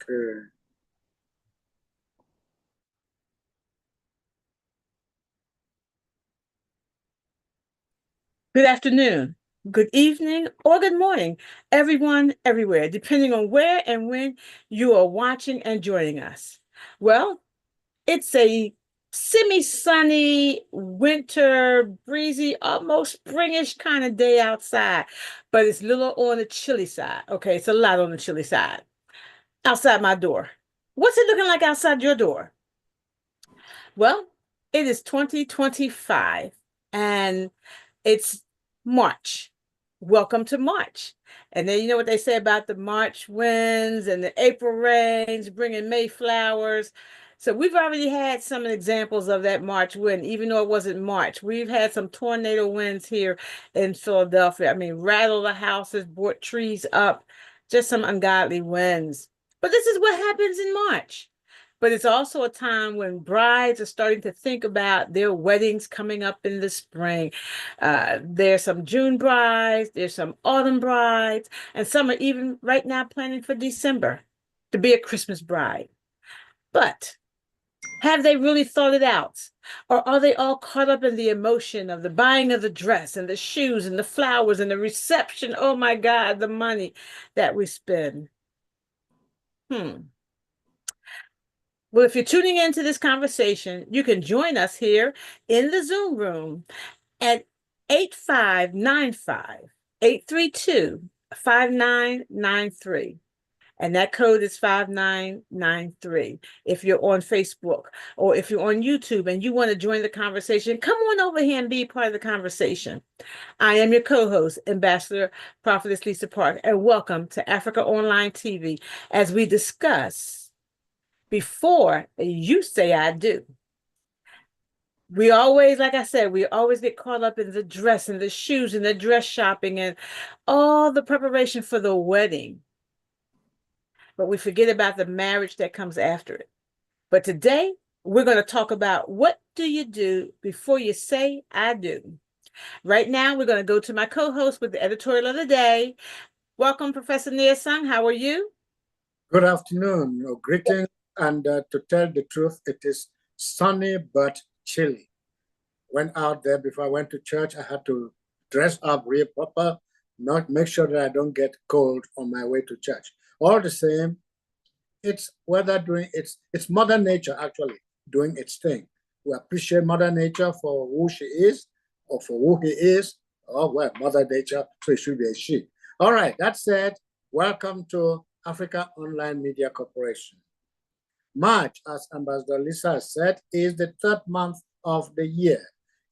Okay. Good afternoon, good evening, or good morning, everyone, everywhere, depending on where and when you are watching and joining us. Well, it's a semi-sunny, winter, breezy, almost springish kind of day outside, but it's a little on the chilly side. Okay, it's a lot on the chilly side. Outside my door. What's it looking like outside your door? Well, it is 2025 and it's March. Welcome to March. And then you know what they say about the March winds and the April rains bringing May flowers. So we've already had some examples of that March wind, even though it wasn't March. We've had some tornado winds here in Philadelphia. I mean, rattle the houses, brought trees up, just some ungodly winds. But this is what happens in March. But it's also a time when brides are starting to think about their weddings coming up in the spring. There's some June brides, there's some autumn brides, and some are even right now planning for December to be a Christmas bride. But have they really thought it out? Or are they all caught up in the emotion of the buying of the dress and the shoes and the flowers and the reception? Oh my God, the money that we spend. Hmm. Well, if you're tuning into this conversation, you can join us here in the Zoom room at 8595-832-5993. And that code is 5993. If you're on Facebook or if you're on YouTube and you want to join the conversation, come on over here and be part of the conversation. I am your co-host, Ambassador Prophetess Lisa Park, and welcome to Africa Online TV as we discuss before you say I do. We always, like I said, we always get caught up in the dress and the shoes and the dress shopping and all the preparation for the wedding. But we forget about the marriage that comes after it. But today, we're going to talk about what do you do before you say I do. Right now, we're going to go to my co-host with the editorial of the day. Welcome, Professor Nia Sung. How are you? Good afternoon. Greetings. And to tell the truth, it is sunny but chilly. Went out there before I went to church. I had to dress up real proper, not make sure that I don't get cold on my way to church. All the same, it's weather doing it's Mother Nature actually doing its thing. We appreciate Mother Nature for who she is or for who he is. Oh well, Mother Nature, so it should be a she. All right, that said, welcome to Africa Online Media Corporation. March, as Ambassador Lisa said, is the third month of the year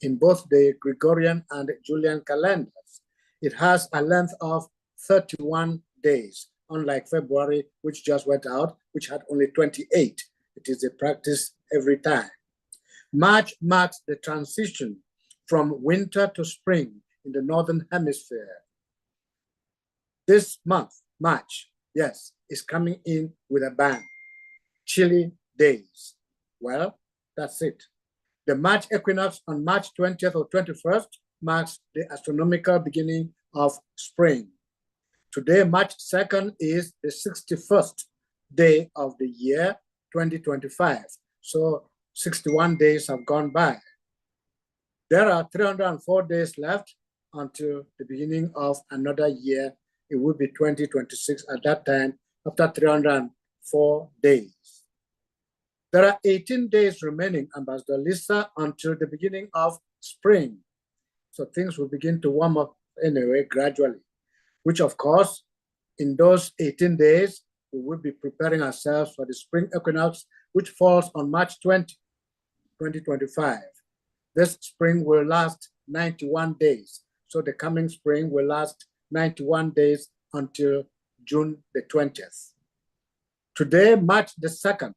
in both the Gregorian and Julian calendars. It has a length of 31 days, unlike February, which just went out, which had only 28. It is a practice every time. March marks the transition from winter to spring in the Northern Hemisphere. This month, March, yes, is coming in with a bang. Chilly days. Well, that's it. The March equinox on March 20th or 21st marks the astronomical beginning of spring. Today, March 2nd, is the 61st day of the year 2025. So 61 days have gone by. There are 304 days left until the beginning of another year. It will be 2026 at that time, after 304 days. There are 18 days remaining, Ambassador Lisa, until the beginning of spring. So things will begin to warm up anyway, gradually, which of course, in those 18 days, we will be preparing ourselves for the spring equinox, which falls on March 20, 2025. This spring will last 91 days. So the coming spring will last 91 days until June the 20th. Today, March the 2nd,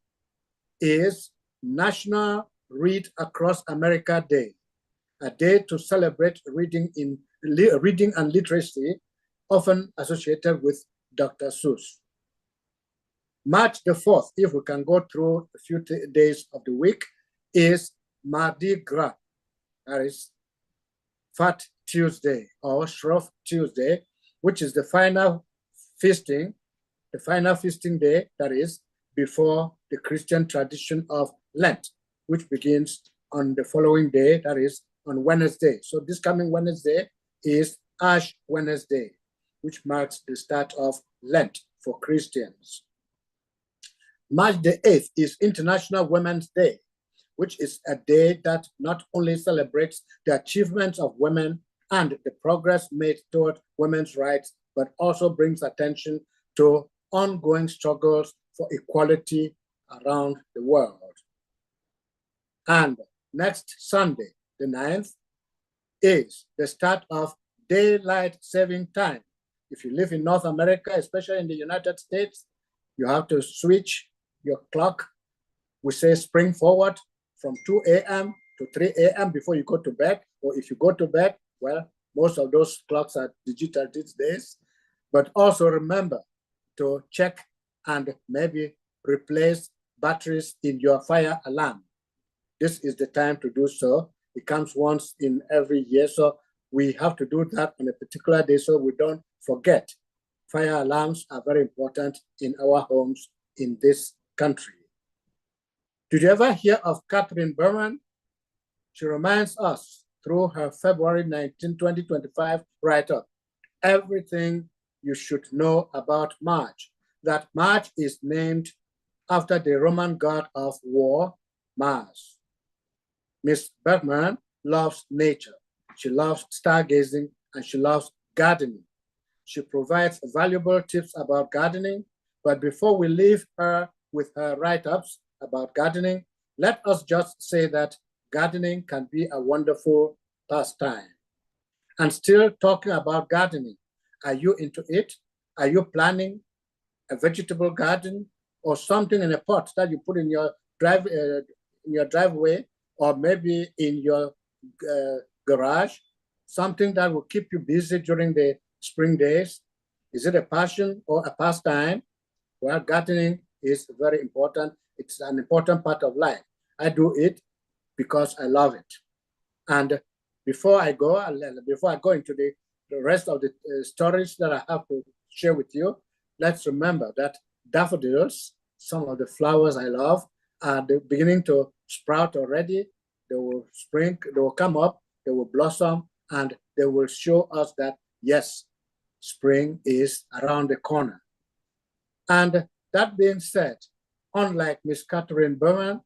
is National Read Across America Day, a day to celebrate reading and literacy, often associated with Dr. Seuss. March the 4th, if we can go through a few days of the week, is Mardi Gras, that is Fat Tuesday or Shrove Tuesday, which is the final feasting the final feasting day, that is, before the Christian tradition of Lent, which begins on the following day, that is, on Wednesday. So this coming Wednesday is Ash Wednesday, which marks the start of Lent for Christians. March the 8th is International Women's Day, which is a day that not only celebrates the achievements of women and the progress made toward women's rights, but also brings attention to ongoing struggles for equality around the world. And next Sunday, the 9th, is the start of daylight saving time. If you live in North America, especially in the United States, you have to switch your clock. We say spring forward from 2 a.m. to 3 a.m. before you go to bed. Or if you go to bed, well, most of those clocks are digital these days. But also remember to check and maybe replace batteries in your fire alarm. This is the time to do so. It comes once in every year, so we have to do that on a particular day so we don't forget. Fire alarms are very important in our homes in this country. Did you ever hear of Catherine Berman? She reminds us through her February 19, 2025 write-up, everything you should know about March, that March is named after the Roman god of war, Mars. Miss Bergman loves nature. She loves stargazing and she loves gardening. She provides valuable tips about gardening. But before we leave her with her write-ups about gardening, let us just say that gardening can be a wonderful pastime. And still talking about gardening, are you into it? Are you planning a vegetable garden or something in a pot that you put in your driveway, or maybe in your garage, something that will keep you busy during the spring days? Is it a passion or a pastime? Well, gardening is very important. It's an important part of life. I do it because I love it. And before I go into the rest of the stories that I have to share with you, let's remember that daffodils, some of the flowers I love, are beginning to sprout already. They will spring, they will come up, they will blossom, and they will show us that, yes, spring is around the corner. And that being said, unlike Miss Catherine Berman,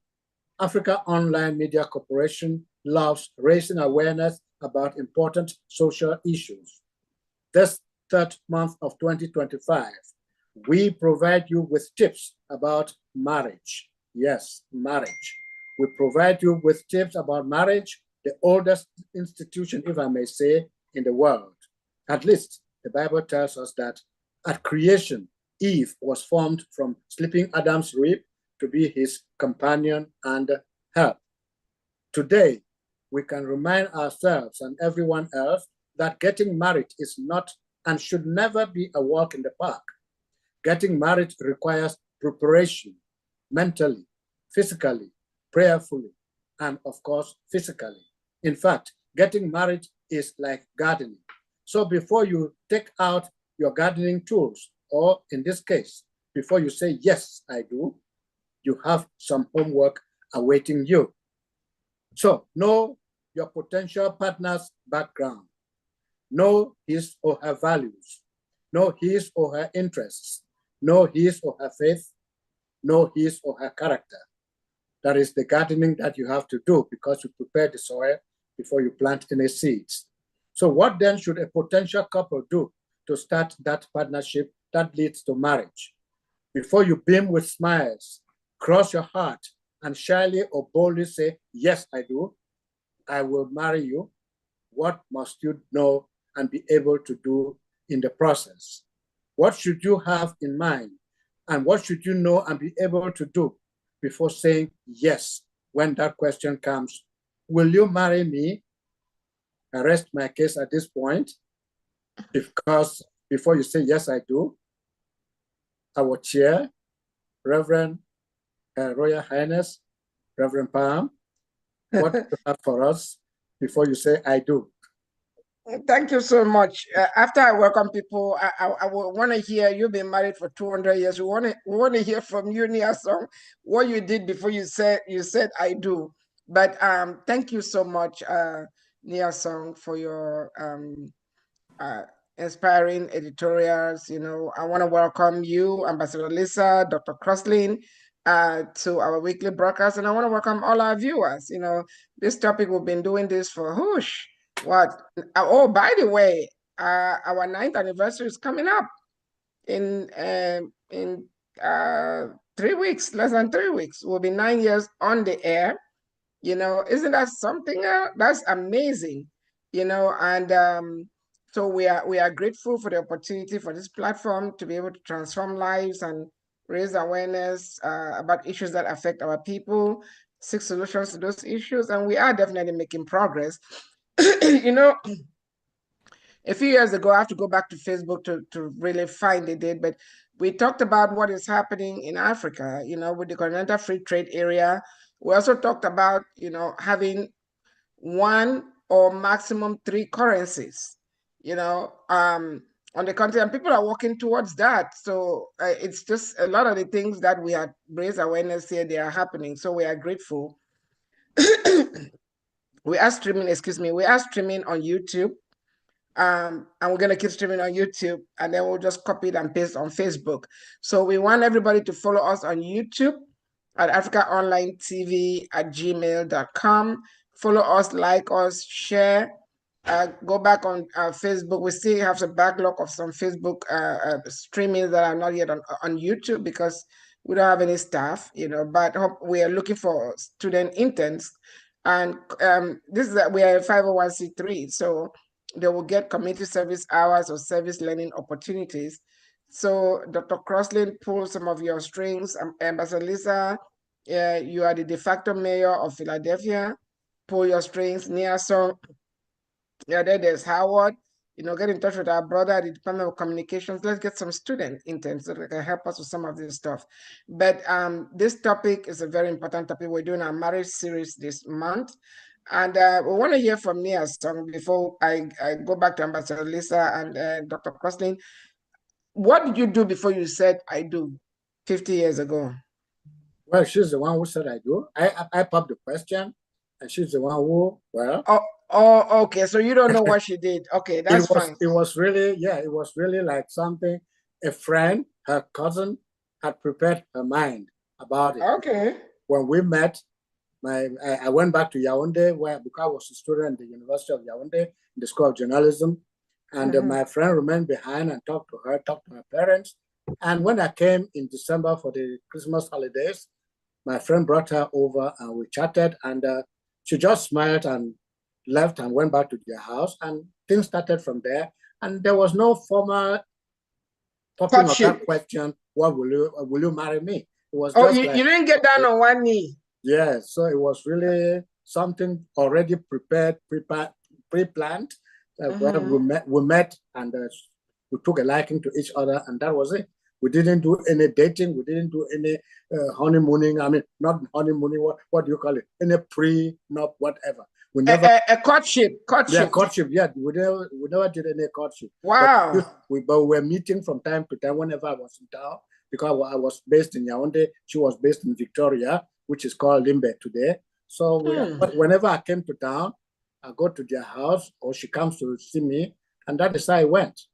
AfricaOnline Media Corporation loves raising awareness about important social issues. This third month of 2025, we provide you with tips about marriage. Yes, marriage. We provide you with tips about marriage, the oldest institution, if I may say, in the world. At least the Bible tells us that at creation, Eve was formed from sleeping Adam's rib to be his companion and help. Today, we can remind ourselves and everyone else that getting married is not and should never be a walk in the park. Getting married requires preparation, mentally, physically, prayerfully, and of course, physically. In fact, getting married is like gardening. So before you take out your gardening tools, or in this case, before you say, yes, I do, you have some homework awaiting you. So know your potential partner's background. Know his or her values. Know his or her interests. Know his or her faith. Know his or her character. That is the gardening that you have to do, because you prepare the soil before you plant any seeds. So what then should a potential couple do to start that partnership that leads to marriage? Before you beam with smiles, cross your heart, and shyly or boldly say, yes, I do, I will marry you, what must you know and be able to do in the process? What should you have in mind? And what should you know and be able to do before saying yes when that question comes? Will you marry me? I rest my case at this point, because before you say yes, I do, our chair, Reverend Royal Highness, Reverend Palm, what do you have for us before you say I do? Thank you so much. After I welcome people, I want to hear you've been married for 200 years. We want to hear from you, Nia Song, what you did before you said I do. But thank you so much, Nia Song, for your uh, inspiring editorials. You know, I want to welcome you, Ambassador Lisa, Dr. Crosslin, to our weekly broadcast, and I want to welcome all our viewers. You know, this topic we've been doing this for whoosh. What? Oh, by the way, our 9th anniversary is coming up in 3 weeks, less than 3 weeks. We'll be 9 years on the air. You know, isn't that something? That's amazing. You know, and so we are grateful for the opportunity for this platform to be able to transform lives and raise awareness about issues that affect our people, seek solutions to those issues, and we are definitely making progress. You know, a few years ago, I have to go back to Facebook to really find the date, but we talked about what is happening in Africa, you know, with the Continental Free Trade Area. We also talked about, you know, having one or maximum 3 currencies, you know, on the continent. People are working towards that. So it's just a lot of the things that we have raised awareness here, they are happening. So we are grateful. We are streaming on YouTube. And we're going to keep streaming on YouTube, and then we'll just copy it and paste on Facebook. So we want everybody to follow us on YouTube at AfricaOnline TV@gmail.com. Follow us, like us, share. Go back on Facebook. We still have a backlog of some Facebook streamings that are not yet on YouTube because we don't have any staff, you know, but we are looking for student interns. And we are a 501c3, so they will get community service hours or service learning opportunities. So Dr. Crosslin pulled some of your strings. Ambassador Lisa, you are the de facto mayor of Philadelphia. Pull your strings. Nia Song, there's Howard. You know, get in touch with our brother at the Department of Communications. Let's get some student interns so they can help us with some of this stuff. But this topic is a very important topic. We're doing our marriage series this month. And we want to hear from Nia Song before I go back to Ambassador Lisa and Dr. Crosslin. What did you do before you said I do 50 years ago? Well, she's the one who said I do. I popped the question, and she's the one who, well. Oh, okay. So you don't know what she did. Okay, that's fine. It was really like something a friend, her cousin, had prepared her mind about it. Okay. When we met, I went back to Yaoundé because I was a student at the University of Yaoundé in the School of Journalism. And my friend remained behind and talked to her parents. And when I came in December for the Christmas holidays, my friend brought her over and we chatted, and she just smiled and left and went back to their house, and things started from there. And there was no formal talking of that question, what will you marry me? It was just you didn't get down on one knee. Yeah, so it was really something already pre-planned. We met and we took a liking to each other, and that was it. We didn't do any dating. We didn't do any honeymooning. I mean, not honeymooning. What do you call it? Any pre-nup, whatever. We never a courtship. Yeah, courtship. Yeah, we never did any courtship. Wow. But we were meeting from time to time whenever I was in town, because I was based in Yaoundé. She was based in Victoria, which is called Limbe today. So whenever I came to town, I go to their house or she comes to see me, and that is how I went.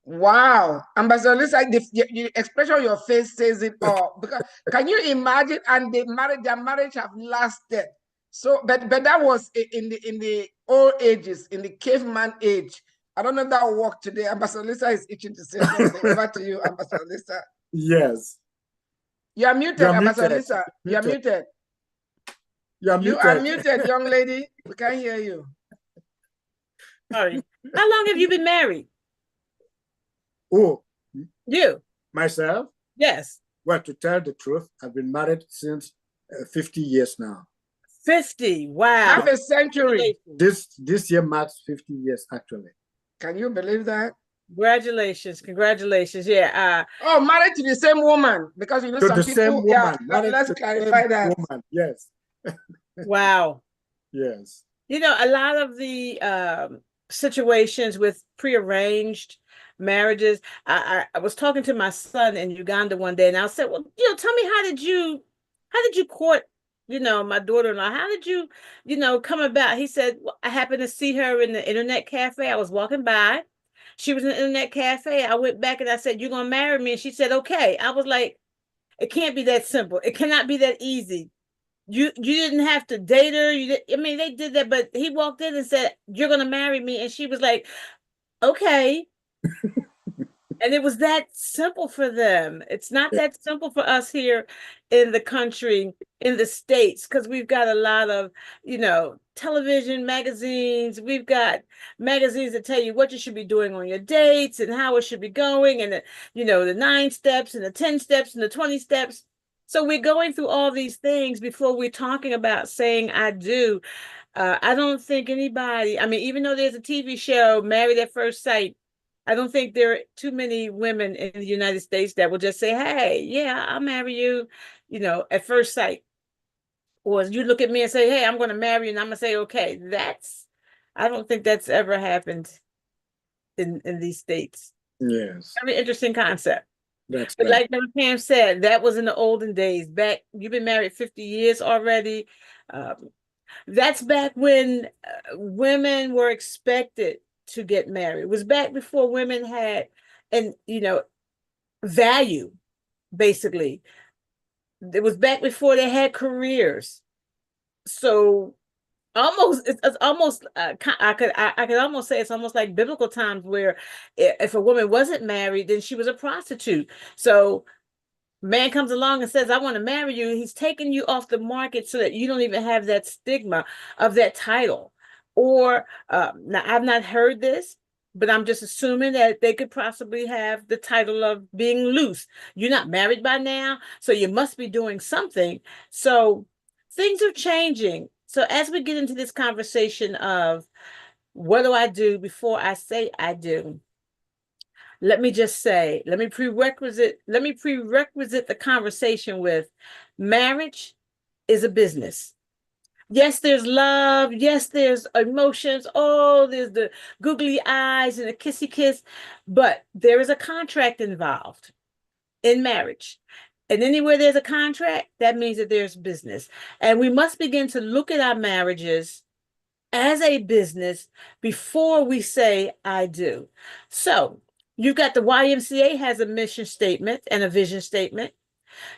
Wow. Ambassador Lisa, the expression on your face says it all. Because can you imagine? And their marriage have lasted. So, but that was in the old ages, in the caveman age. I don't know if that will work today. Ambassador Lisa is itching to say something. Over to you, Ambassador Lisa. Yes. You are muted, Ambassador Lisa. You are muted. You are muted, young lady. We can't hear you. Sorry. How long have you been married? Oh, you? Myself? Yes. Well, to tell the truth, I've been married since 50 years now. 50, wow. Half a century. This year marks 50 years, actually. Can you believe that? Congratulations. Yeah. Married to the same woman, because you know some people. Same woman. Yeah, let's clarify that. Woman. Yes. Wow. Yes. You know, a lot of the situations with prearranged marriages. I was talking to my son in Uganda one day, and I said, "Well, tell me how did you court, my daughter-in-law? How did you, come about?" He said, well, "I happened to see her in the internet cafe. I was walking by. She was in the internet cafe. I went back and I said, 'You're gonna marry me?' And she said, 'Okay.'" I was like, "It can't be that simple. It cannot be that easy. You didn't have to date her. I mean, they did that, but he walked in and said, 'You're gonna marry me,' and she was like, 'Okay.'" And it was that simple for them. It's not that simple for us here in the country, in the States, because we've got a lot of, television, magazines. We've got magazines that tell you what you should be doing on your dates and how it should be going, and the 9 steps and the 10 steps and the 20 steps. So we're going through all these things before we're talking about saying I do. I don't think anybody, I mean, even though there's a TV show, Married at First Sight, I don't think there are too many women in the United States that will just say, "Hey, yeah, I'll marry you, at first sight." Or you look at me and say, "Hey, I'm going to marry you," and I'm going to say, "Okay." I don't think that's ever happened in these states. Yes, Very interesting concept. that's But right. like Mother Pam said, that was in the olden days. Back, you've been married 50 years already. Um, that's back when women were expected to get married. It was back before women had, and value, basically. It was back before they had careers. So almost, it's almost, I could almost say it's almost like biblical times where if a woman wasn't married, then she was a prostitute. So man comes along and says, "I want to marry you," he's taking you off the market so that you don't even have that stigma of that title. Or now I've not heard this, but I'm just assuming that they could possibly have the title of being loose. You're not married by now, so you must be doing something. So things are changing. So as we get into this conversation of what do I do before I say I do, let me just say, let me prerequisite the conversation with marriage is a business. Yes, there's love. Yes, there's emotions. Oh, there's the googly eyes and the kissy kiss, but there is a contract involved in marriage. And anywhere there's a contract, that means that there's business. And we must begin to look at our marriages as a business before we say I do. So you've got the YMCA has a mission statement and a vision statement.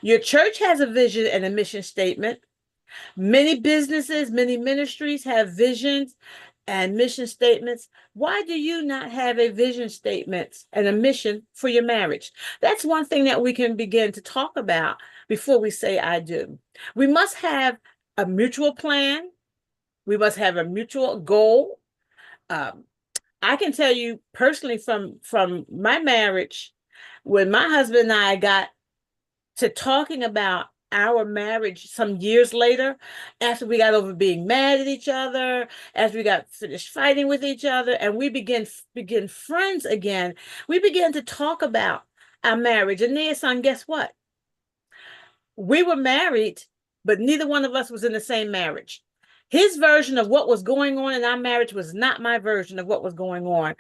Your church has a vision and a mission statement. Many businesses, many ministries have visions and mission statements. Why do you not have a vision statement and a mission for your marriage? That's one thing that we can begin to talk about before we say I do. We must have a mutual plan. We must have a mutual goal. Um, I can tell you personally from my marriage, when my husband and I got to talking about our marriage some years later, after we got over being mad at each other, after we got finished fighting with each other, and we begin friends again, we began to talk about our marriage. And their son, guess what? We were married, but neither one of us was in the same marriage. His version of what was going on in our marriage was not my version of what was going on.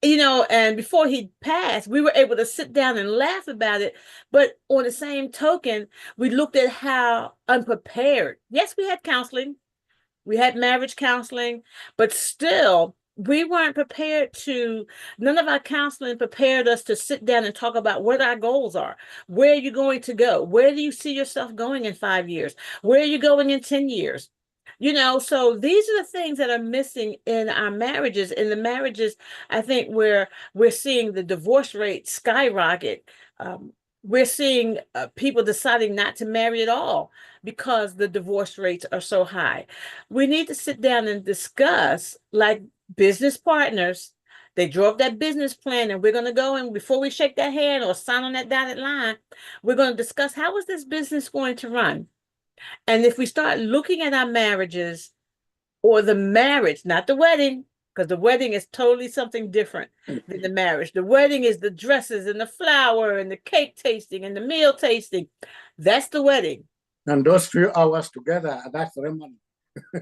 And before he passed, we were able to sit down and laugh about it. But on the same token, we looked at how unprepared. Yes, we had counseling, we had marriage counseling, but still, we weren't prepared to, none of our counseling prepared us to sit down and talk about what our goals are. Where are you going to go? Where do you see yourself going in 5 years? Where are you going in 10 years? So these are the things that are missing in our marriages. In the marriages, I think we're seeing the divorce rate skyrocket. We're seeing people deciding not to marry at all because the divorce rates are so high. We need to sit down and discuss, like business partners. They draw up that business plan, and we're going to go, and before we shake that hand or sign on that dotted line, we're going to discuss how is this business going to run. And if we start looking at our marriages or the marriage, not the wedding, because the wedding is totally something different than the marriage. The wedding is the dresses and the flower and the cake tasting and the meal tasting. That's the wedding. And those few hours together, that's ceremony.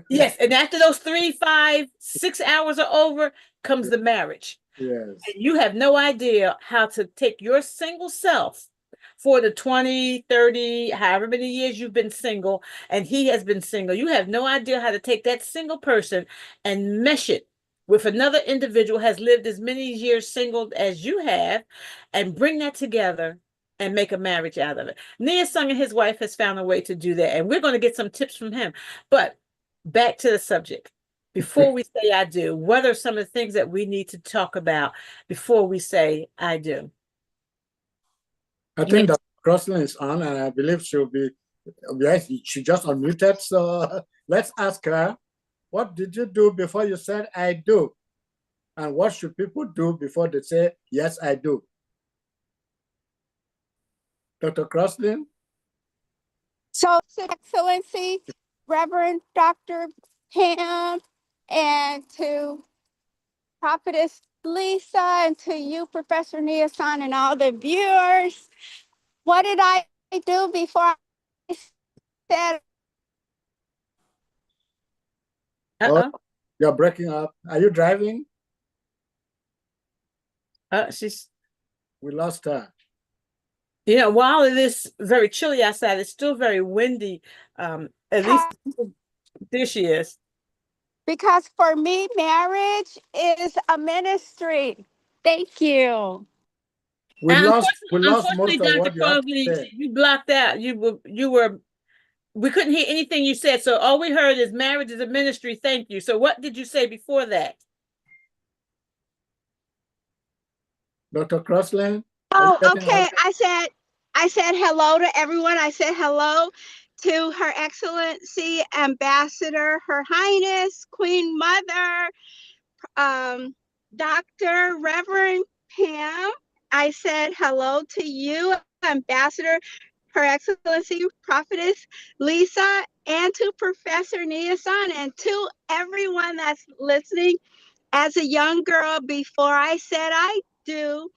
Yes, and after those 3, 5, 6 hours are over, comes the marriage. Yes. And you have no idea how to take your single self for the 20, 30, however many years you've been single, and he has been single. You have no idea how to take that single person and mesh it with another individual has lived as many years single as you have, and bring that together and make a marriage out of it. Nia Sung and his wife has found a way to do that, and we're going to get some tips from him. But back to the subject. Before we say I do, what are some of the things that we need to talk about before we say I do? I think that Crossley is on, and I believe she'll be, yes, she just unmuted. So let's ask her, what did you do before you said I do? And what should people do before they say, yes, I do? Dr. Crossley? So, Excellency, Reverend Dr. Pam, and to Prophetess Lisa, and to you, Professor Niasan, and all the viewers, what did I do before I said? Uh-oh. You're breaking up. Are you driving? We lost her. While it is very chilly outside, it's still very windy. At least there she is. Because for me, marriage is a ministry. Thank you. We lost most of Dr. what you had to say. You blocked out. We couldn't hear anything you said. So all we heard is marriage is a ministry. Thank you. So what did you say before that? Dr. Crossland? Oh, okay. I said hello to everyone. I said hello to Her Excellency Ambassador, Her Highness, Queen Mother, Dr. Reverend Pam. I said hello to you, Ambassador, Her Excellency Prophetess Lisa, and to Professor Niasan, and to everyone that's listening. As a young girl, before I said I do,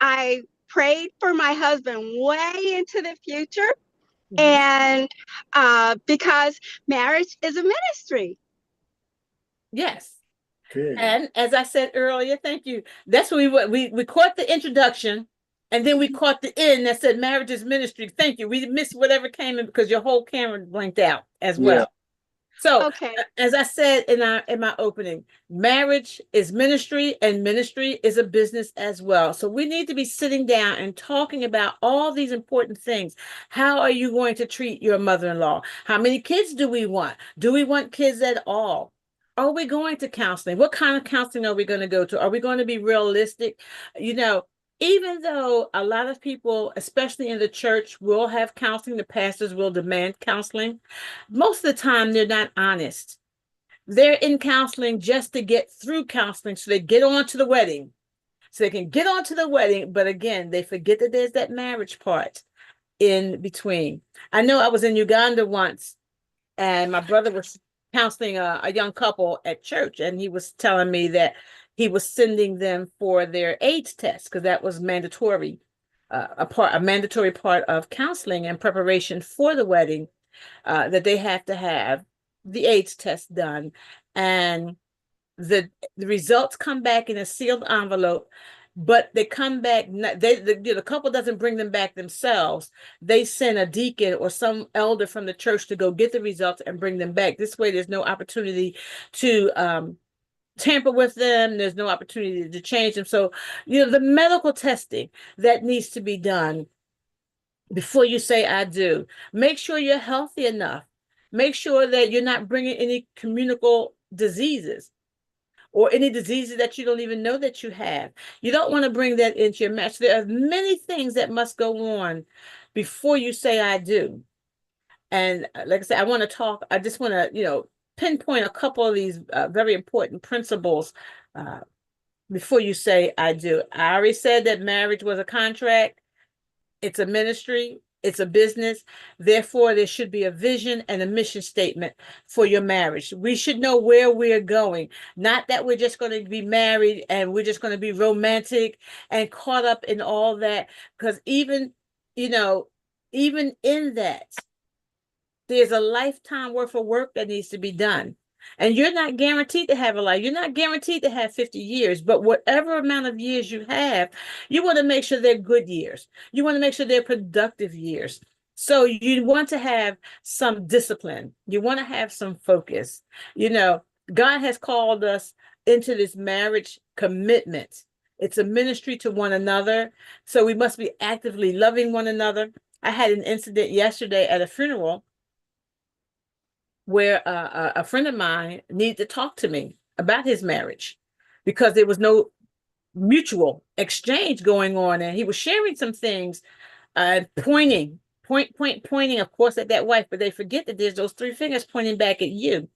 I prayed for my husband way into the future. And because marriage is a ministry. Yes. Okay. And as I said earlier, thank you. That's what we caught the introduction, and then we caught the end that said marriage is ministry. Thank you. We missed whatever came in because your whole camera blinked out as well. Yeah. So, as I said in my opening, marriage is ministry, and ministry is a business as well. So we need to be sitting down and talking about all these important things. How are you going to treat your mother-in-law? How many kids do we want? Do we want kids at all? Are we going to counseling? What kind of counseling are we going to go to? Are we going to be realistic? Even though a lot of people, especially in the church, will have counseling, the pastors will demand counseling, most of the time they're not honest. They're in counseling just to get through counseling so they get on to the wedding. So they can get on to the wedding, but again, they forget that there's that marriage part in between. I know I was in Uganda once, and my brother was counseling a young couple at church, and he was telling me that he was sending them for their AIDS test because that was mandatory, a mandatory part of counseling and preparation for the wedding, that they have to have the AIDS test done, and the results come back in a sealed envelope. But they come back, the couple doesn't bring them back themselves. They send a deacon or some elder from the church to go get the results and bring them back. This way, there's no opportunity to tamper with them. There's no opportunity to change them. So, the medical testing that needs to be done before you say I do. Make sure you're healthy enough. Make sure that you're not bringing any communicable diseases, or any diseases that you don't even know that you have. You don't want to bring that into your match. There are many things that must go on before you say I do. And like I said, I just want to, pinpoint a couple of these very important principles before you say I do. I already said that marriage was a contract. It's a ministry. It's a business. Therefore, there should be a vision and a mission statement for your marriage. We should know where we're going. Not that we're just going to be married and we're just going to be romantic and caught up in all that. Because even in that, There's a lifetime worth of work that needs to be done. And you're not guaranteed to have a life. You're not guaranteed to have 50 years, but whatever amount of years you have, you want to make sure they're good years. You want to make sure they're productive years. So you want to have some discipline. You want to have some focus. You know, God has called us into this marriage commitment. It's a ministry to one another. So we must be actively loving one another. I had an incident yesterday at a funeral where a friend of mine needed to talk to me about his marriage because there was no mutual exchange going on. And he was sharing some things, pointing, of course, at that wife, but they forget that there's those three fingers pointing back at you.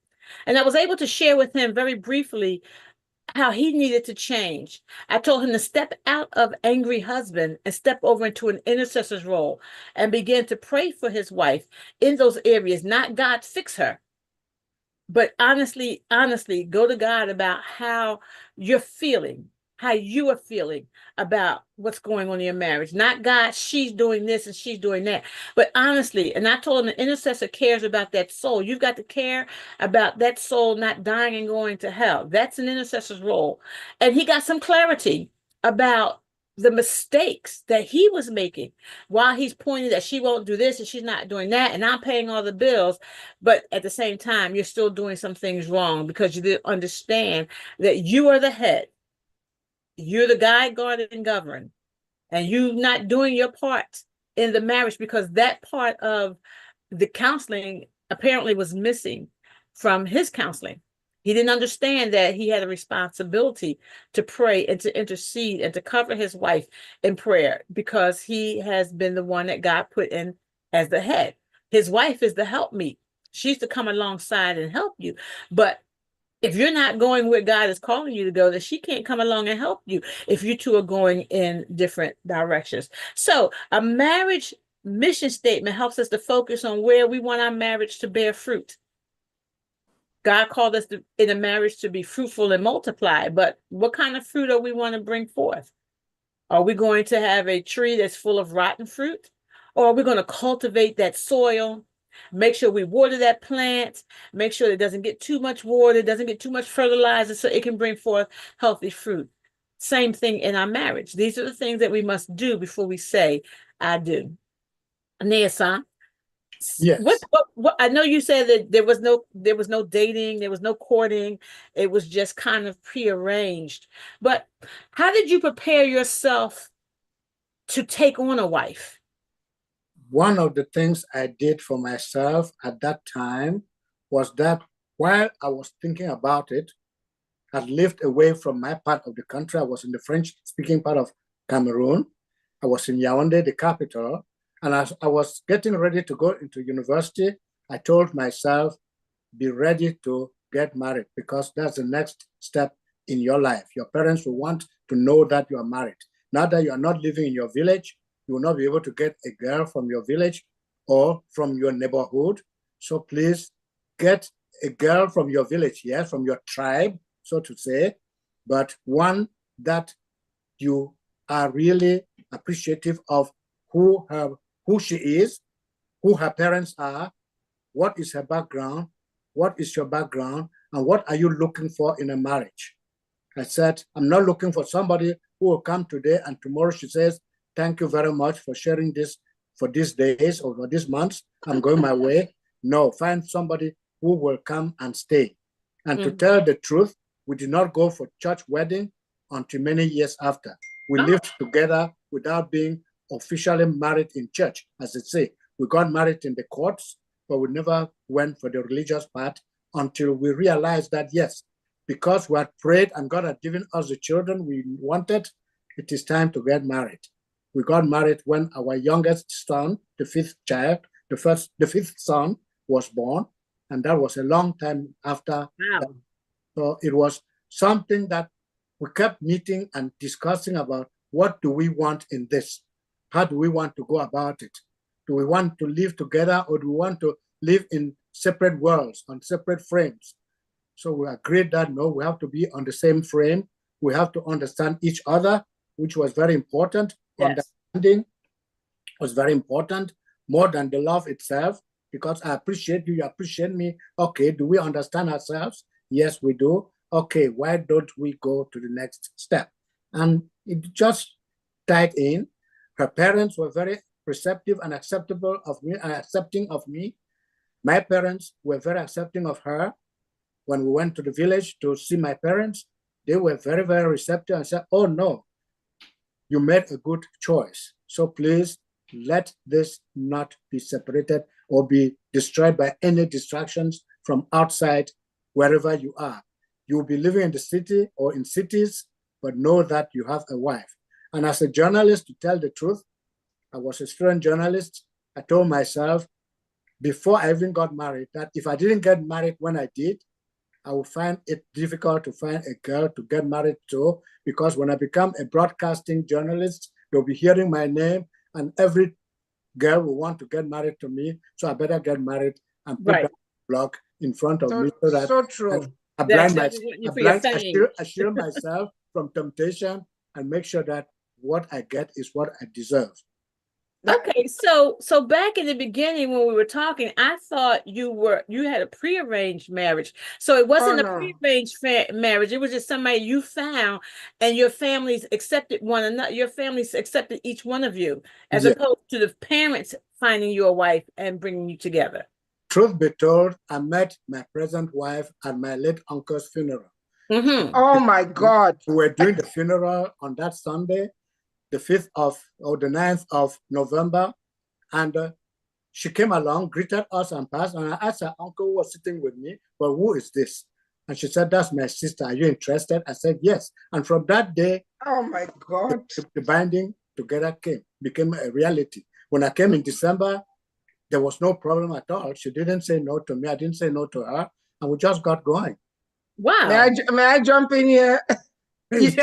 And I was able to share with him very briefly how he needed to change. I told him to step out of angry husband and step over into an intercessor's role and begin to pray for his wife in those areas, not God fix her, but honestly, go to God about how you're feeling, how you are feeling about what's going on in your marriage. Not God, she's doing this and she's doing that. But honestly, and I told him the intercessor cares about that soul. You've got to care about that soul not dying and going to hell. That's an intercessor's role. And he got some clarity about the mistakes that he was making while he's pointing that she won't do this and she's not doing that and I'm paying all the bills. But at the same time, you're still doing some things wrong because you didn't understand that you are the head. You're the guide, guard, and govern, and you not doing your part in the marriage because that part of the counseling apparently was missing from his counseling. He didn't understand that he had a responsibility to pray and to intercede and to cover his wife in prayer because he has been the one that God put in as the head. His wife is the helpmeet. She's to come alongside and help you. But if you're not going where God is calling you to go, then she can't come along and help you if you two are going in different directions. So a marriage mission statement helps us to focus on where we want our marriage to bear fruit. God called us in a marriage to be fruitful and multiply, but what kind of fruit are we want to bring forth? Are we going to have a tree that's full of rotten fruit? Or are we going to cultivate that soil? Make sure we water that plant, make sure it doesn't get too much water, doesn't get too much fertilizer so it can bring forth healthy fruit. Same thing in our marriage. These are the things that we must do before we say, I do. Nia-san, Yes. what I know you said that there was no dating, there was no courting, it was just kind of prearranged. But how did you prepare yourself to take on a wife? One of the things I did for myself at that time was that while I was thinking about it, I lived away from my part of the country. I was in the French-speaking part of Cameroon. I was in Yaoundé, the capital. And as I was getting ready to go into university, I told myself, be ready to get married because that's the next step in your life. Your parents will want to know that you are married. Now that you are not living in your village, you will not be able to get a girl from your village or from your neighborhood. So please get a girl from your village, yes, from your tribe, so to say, but one that you are really appreciative of who she is, who her parents are, what is her background, what is your background, and what are you looking for in a marriage? I said, I'm not looking for somebody who will come today and tomorrow she says, thank you very much for sharing this for these days or for this month. I'm going my way. No, find somebody who will come and stay. And to tell the truth, we did not go for church wedding until many years after. We lived together without being officially married in church, as they say. We got married in the courts, but we never went for the religious part until we realized that, yes, because we had prayed and God had given us the children we wanted, it is time to get married. We got married when our youngest son, the fifth son was born. And that was a long time after. Wow. That. So it was something that we kept meeting and discussing about what do we want in this? How do we want to go about it? Do we want to live together or do we want to live in separate worlds, on separate frames? So we agreed that no, we have to be on the same frame. We have to understand each other, which was very important. Yes. Understanding was very important, more than the love itself. because I appreciate you, you appreciate me. Okay, do we understand ourselves? Yes, we do. Okay, why don't we go to the next step? And it just tied in. Her parents were very receptive and acceptable of me and accepting of me. My parents were very accepting of her. When we went to the village to see my parents, they were very, very receptive and said, oh no, you made a good choice. So please let this not be separated or be destroyed by any distractions from outside wherever you are. You'll be living in the city or in cities, but know that you have a wife. And as a journalist, to tell the truth, I was a student journalist. I told myself before I even got married that if I didn't get married when I did, I would find it difficult to find a girl to get married to, because when I become a broadcasting journalist, they'll be hearing my name and every girl will want to get married to me. So I better get married and put that block in front of me so that so true. I shield myself from temptation and make sure that what I get is what I deserve. Okay, so back in the beginning when we were talking, I thought you had a prearranged marriage. So it wasn't prearranged marriage. It was just somebody you found, and your families accepted one another. Your families accepted each one of you, as opposed to the parents finding you a wife and bringing you together. Truth be told, I met my present wife at my late uncle's funeral. Mm-hmm. Oh my God! We were doing the funeral on that Sunday, the 9th of November, and she came along, greeted us and passed, and I asked her uncle who was sitting with me, well, who is this? And she said, that's my sister. Are you interested? I said, yes. And from that day, oh my God, the binding together became a reality. When I came in December, there was no problem at all. She didn't say no to me. I didn't say no to her. And we just got going. Wow. May I jump in here? Yes,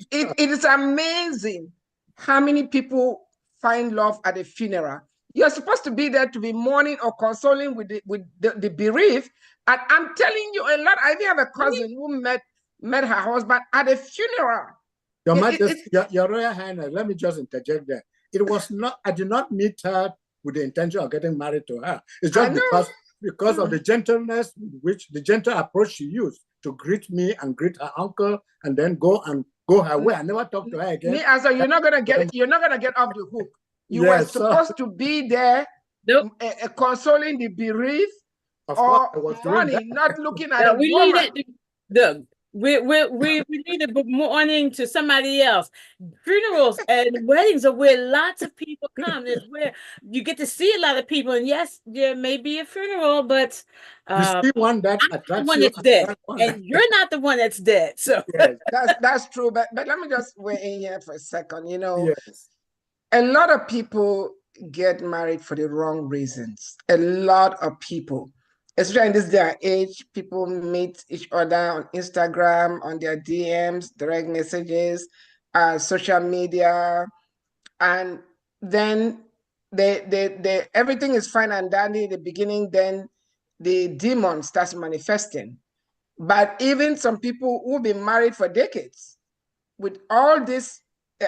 it is amazing how many people find love at a funeral. You're supposed to be there to be mourning or consoling with the bereaved. And I'm telling you a lot. I even have a cousin who met her husband at a funeral. Your Majesty, Your Royal Highness, let me just interject there. It was not, I did not meet her with the intention of getting married to her. It's just because of the gentleness, the gentle approach she used to greet me and greet her uncle and then go her way. I never talked to her again. Me, as you're not gonna get off the hook. You were supposed to be there, consoling the bereaved, or mourning, not looking at a woman. We need a mourning to somebody else. Funerals and weddings are where lots of people come. It's where you get to see a lot of people. And yes, there may be a funeral, but you see one that attracts one that's dead, and you're not the one that's dead. So yes. that's true. But let me just weigh in here for a second. You know, a lot of people get married for the wrong reasons. A lot of people. Especially in this day and age, people meet each other on Instagram, on their DMs, direct messages, social media, and then they everything is fine and dandy in the beginning. Then the demon starts manifesting. But even some people who've been married for decades, with all these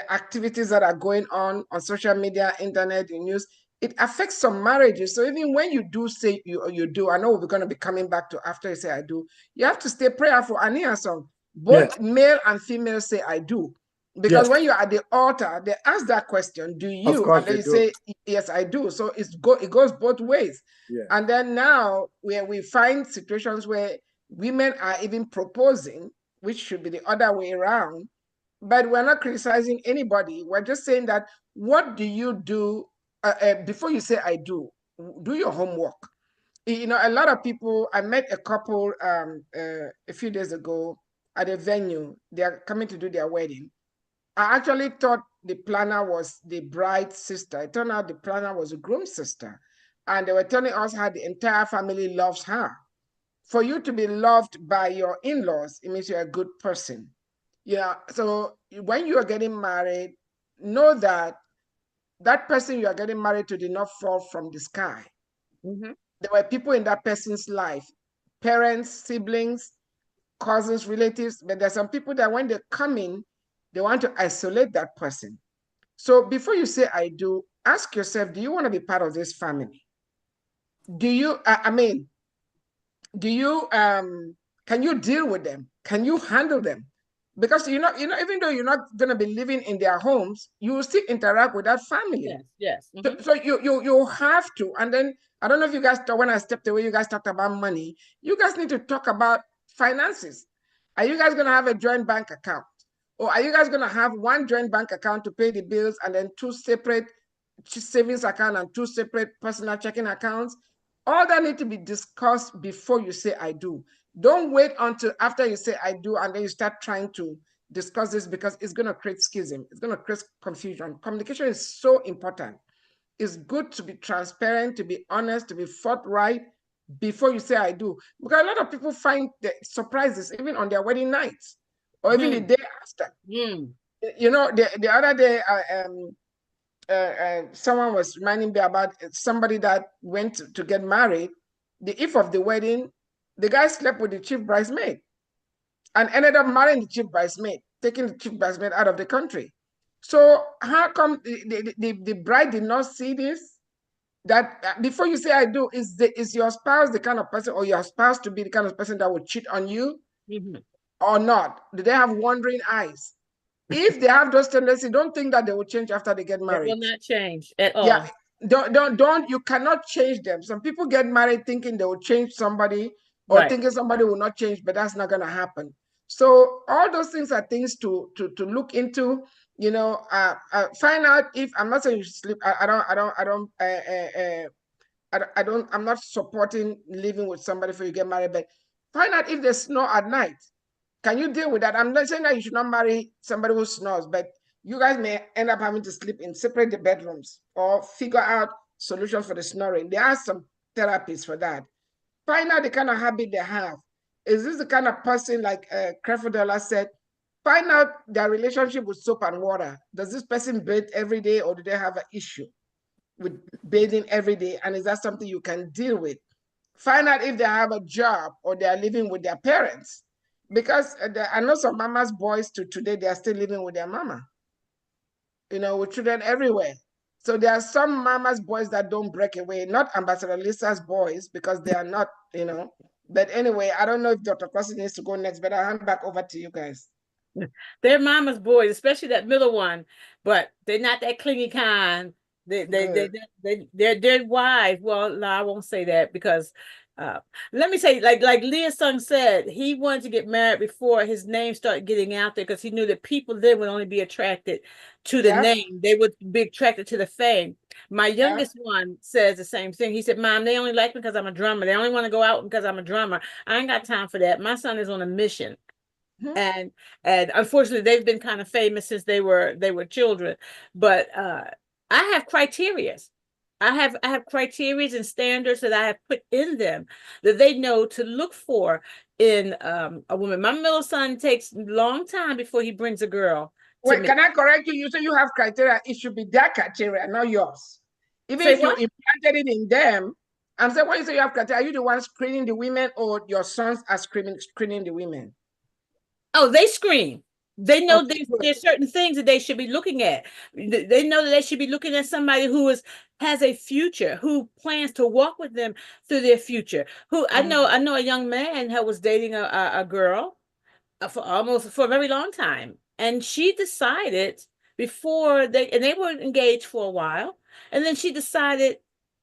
activities that are going on social media, internet, the news, it affects some marriages. So even when you do say you do, I know we're going to be coming back to after you say I do, you have to stay prayerful. And hear some, both male and female say I do. Because when you're at the altar, they ask that question, do you? Of course and then you say, yes, I do. So it goes both ways. And then now where we find situations where women are even proposing, which should be the other way around. But we're not criticizing anybody. We're just saying that what do you do before you say I do? Do your homework. You know, a lot of people, I met a couple a few days ago at a venue. They are coming to do their wedding. I actually thought the planner was the bride's sister. It turned out the planner was the groom's sister. And they were telling us how the entire family loves her. For you to be loved by your in-laws, it means you're a good person. Yeah, so when you are getting married, know that that person you are getting married to did not fall from the sky. There were people in that person's life, parents, siblings, cousins, relatives, but there's some people that when they come in, they want to isolate that person. So before you say I do, ask yourself, do you want to be part of this family? do you, I mean, do you, can you deal with them? Can you handle them? Because even though you're not going to be living in their homes, you will still interact with that family. Yes. So you have to. And then I don't know if you guys, when I stepped away, you guys talked about money. You guys need to talk about finances. Are you guys going to have a joint bank account? Or are you guys going to have one joint bank account to pay the bills and then two separate savings account and two separate personal checking accounts? All that need to be discussed before you say I do. Don't wait until after you say I do and then you start trying to discuss this, because it's going to create schism. It's going to create confusion. Communication is so important. It's good to be transparent, to be honest, to be forthright before you say I do. Because a lot of people find the surprises even on their wedding nights or even the day after. The other day, someone was reminding me about somebody that went to get married. The eve of the wedding, the guy slept with the chief bridesmaid and ended up marrying the chief bridesmaid, taking the chief bridesmaid out of the country. So how come the bride did not see this? That before you say I do, is your spouse the kind of person, or your spouse to be the kind of person that would cheat on you or not? Do they have wandering eyes? If they have those tendencies, don't think that they will change after they get married. It will not change at all. Yeah, don't. You cannot change them. Some people get married thinking they will change somebody, or thinking somebody will not change, but that's not going to happen. So all those things are things to look into. Find out if, I'm not saying you sleep. I'm not supporting living with somebody before you get married, but find out if they snore at night. Can you deal with that? I'm not saying that you should not marry somebody who snores, but you guys may end up having to sleep in separate bedrooms or figure out solutions for the snoring. There are some therapies for that. Find out the kind of habit they have. Is this the kind of person, like Crefodella said, find out their relationship with soap and water. Does this person bathe every day, or do they have an issue with bathing every day? And is that something you can deal with? Find out if they have a job or they are living with their parents. Because I know some mama's boys today, they are still living with their mama, with children everywhere. So there are some mama's boys that don't break away, not Ambassador Lisa's boys, because they are not, But anyway, I don't know if Dr. Crossy needs to go next, but I'll hand back over to you guys. They're mama's boys, especially that middle one, but they're not that clingy kind. They're wise. Well, no, I won't say that because let me say, like Leah's son said, he wanted to get married before his name started getting out there because he knew that people then would only be attracted to the name. They would be attracted to the fame. My youngest one says the same thing. He said, Mom, they only like me because I'm a drummer. They only want to go out because I'm a drummer. I ain't got time for that. My son is on a mission. And unfortunately they've been kind of famous since they were children, but I have criterias. I have criterias and standards that I have put in them that they know to look for in a woman. My middle son takes a long time before he brings a girl. Wait, can I correct you? You say you have criteria. It should be their criteria, not yours. Even if you implanted it in them, I'm saying when you say you have criteria, are you the one screening the women, or your sons are screening the women? Oh, they screen. They know there's certain things that they should be looking at. They know that they should be looking at somebody who has a future, who plans to walk with them through their future. Who I know a young man who was dating a girl for a very long time, and she decided before they were engaged for a while, and then she decided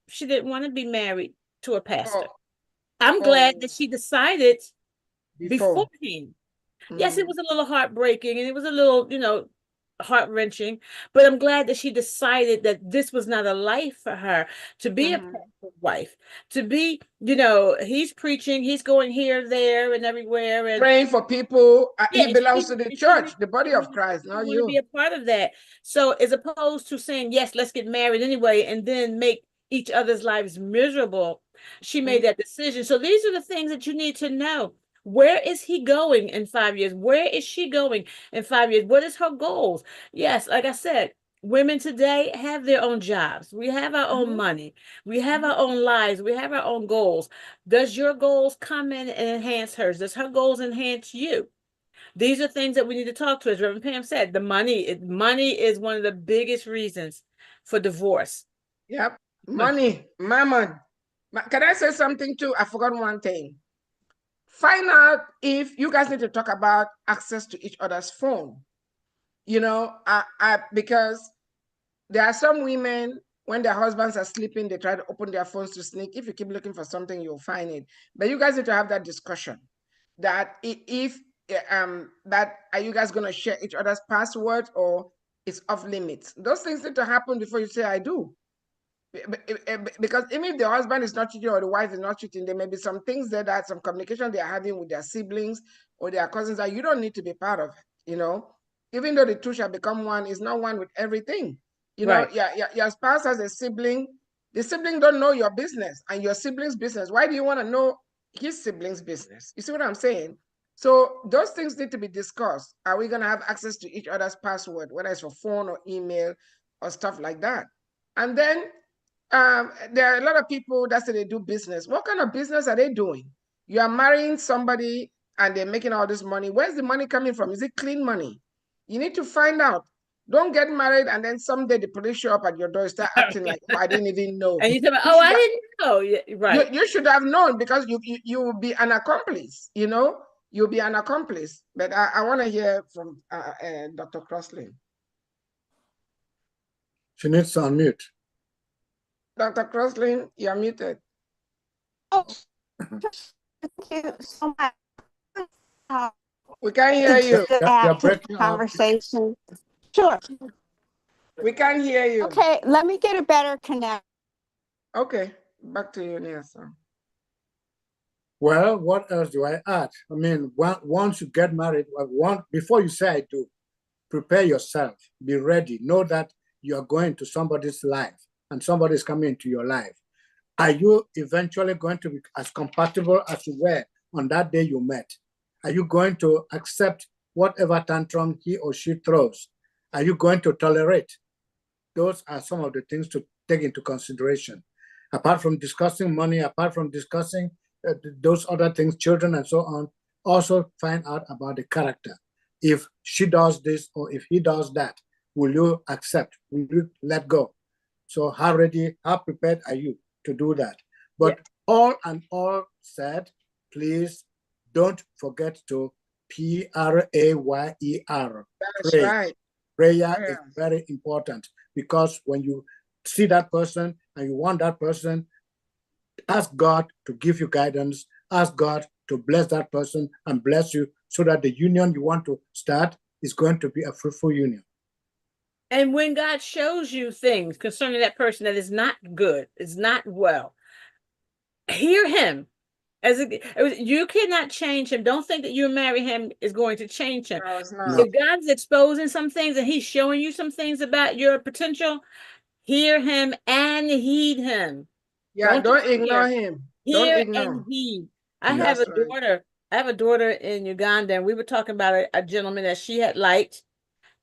she didn't want to be married to a pastor. I'm glad that she decided beforehand. Yes, it was a little heartbreaking and it was a little, heart-wrenching, but I'm glad that she decided that this was not a life for her to be a pastor's wife, to be, he's preaching, he's going here, there, and everywhere, and praying for people. He belongs to the church, the body of Christ, not you. To be a part of that. So as opposed to saying, yes, let's get married anyway, and then make each other's lives miserable, she made that decision. So these are the things that you need to know. Where is he going in 5 years? Where is she going in 5 years? What is her goals? Yes, like I said, women today have their own jobs. We have our own money. We have our own lives. We have our own goals. Does your goals come in and enhance hers? Does her goals enhance you? These are things that we need to talk to. As Reverend Pam said, money is one of the biggest reasons for divorce. Yep. Money, mammon. Can I say something too? I forgot one thing. Find out if you guys need to talk about access to each other's phone. You know, because there are some women, when their husbands are sleeping, they try to open their phones to sneak. If you keep looking for something, you'll find it. But you guys need to have that discussion. That if that are you guys going to share each other's passwords, or it's off limits? Those things need to happen before you say I do. Because even if the husband is not cheating or the wife is not cheating, there may be some things that some communication they are having with their siblings or their cousins that you don't need to be part of. You know, even though the two shall become one, is not one with everything. You know, your spouse has a sibling. The sibling don't know your business and your sibling's business. Why do you want to know his sibling's business? You see what I'm saying? So those things need to be discussed. Are we going to have access to each other's password, whether it's for phone or email or stuff like that? And then there are a lot of people that say they do business. What kind of business are they doing? You are marrying somebody and they're making all this money. Where's the money coming from? Is it clean money? You need to find out. Don't get married and then someday the police show up at your door and start acting like, oh, I didn't even know. And you say, oh, I didn't know. Yeah, right. You should have known, because you will be an accomplice, you know? You'll be an accomplice. But I want to hear from Dr. Crossley. She needs to unmute. Dr. Crossley, you're muted. Oh, thank you so much. We can't hear you. You're breaking Conversation. Sure. We can't hear you. Okay, let me get a better connection. Okay, back to you, Nelson. Well, what else do I add? I mean, once you get married, before you say I do, prepare yourself, be ready, know that you are going to somebody's life and somebody is coming into your life. Are you eventually going to be as compatible as you were on that day you met? Are you going to accept whatever tantrum he or she throws? Are you going to tolerate? Those are some of the things to take into consideration. Apart from discussing money, apart from discussing those other things, children and so on, also find out about the character. If she does this or if he does that, will you accept? Will you let go? So how prepared are you to do that? But all said, please don't forget to prayer. That's Pray. right. Prayer is very important, because when you see that person and you want that person, ask God to give you guidance, ask God to bless that person and bless you, so that the union you want to start is going to be a fruitful union. And when God shows you things concerning that person that is not good, is not well, hear him. You cannot change him. Don't think that you marry him is going to change him. No, it's not. If God's exposing some things and he's showing you some things about your potential, hear him and heed him. Yeah, don't ignore him. Hear Don't ignore. and heed. I have a daughter in Uganda, and we were talking about a gentleman that she had liked,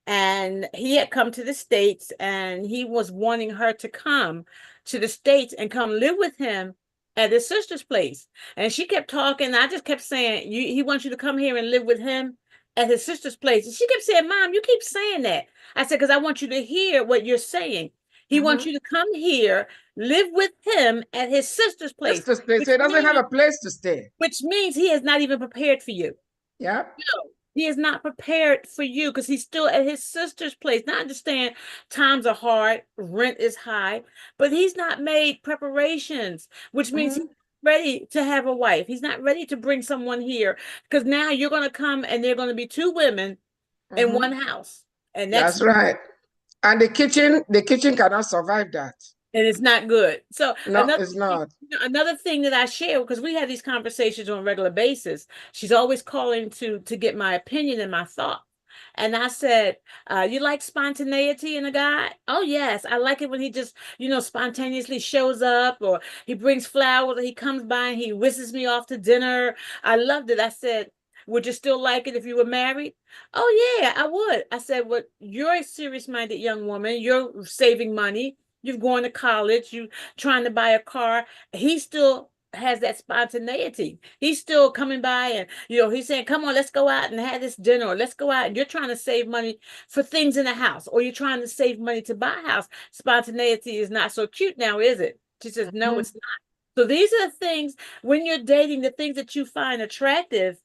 and he had come to the States, and he was wanting her to come to the States and come live with him at his sister's place. And she kept talking. I just kept saying, he wants you to come here and live with him at his sister's place. And she kept saying, Mom, you keep saying that. I said, because I want you to hear what you're saying. He wants you to come here, live with him at his sister's place. So he doesn't have a place to stay. Which means he is not even prepared for you. Yeah. No, he is not prepared for you, because he's still at his sister's place. Now, I understand times are hard, rent is high, but he's not made preparations, which means he's ready to have a wife. He's not ready to bring someone here, because now you're going to come and they're going to be two women in one house. And that's right. And the kitchen cannot survive that. And it's not good. So no, it's not. Another thing that I share, because we have these conversations on a regular basis, she's always calling to get my opinion and my thought. And I said, you like spontaneity in a guy? Oh, yes. I like it when he just, spontaneously shows up, or he brings flowers, or he comes by and he whisks me off to dinner. I loved it. I said, would you still like it if you were married? Oh, yeah, I would. I said, well, you're a serious-minded young woman. You're saving money. You're going to college. You're trying to buy a car. He still has that spontaneity. He's still coming by and, he's saying, come on, let's go out and have this dinner, or let's go out. And you're trying to save money for things in the house, or you're trying to save money to buy a house. Spontaneity is not so cute now, is it? She says, no, it's not. So these are the things when you're dating, the things that you find attractive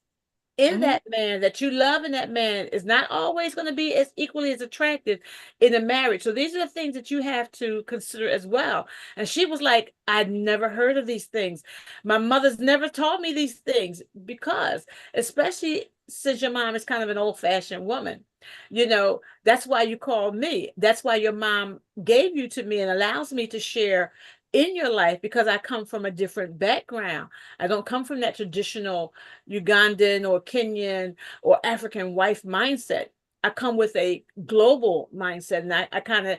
in that man, that you love in that man, is not always going to be as equally as attractive in a marriage. So these are the things that you have to consider as well. And she was like, I'd never heard of these things. My mother's never taught me these things, because especially since your mom is kind of an old-fashioned woman, that's why you called me. That's why your mom gave you to me and allows me to share in your life, because I come from a different background. I don't come from that traditional Ugandan or Kenyan or African wife mindset. I come with a global mindset, and I kind of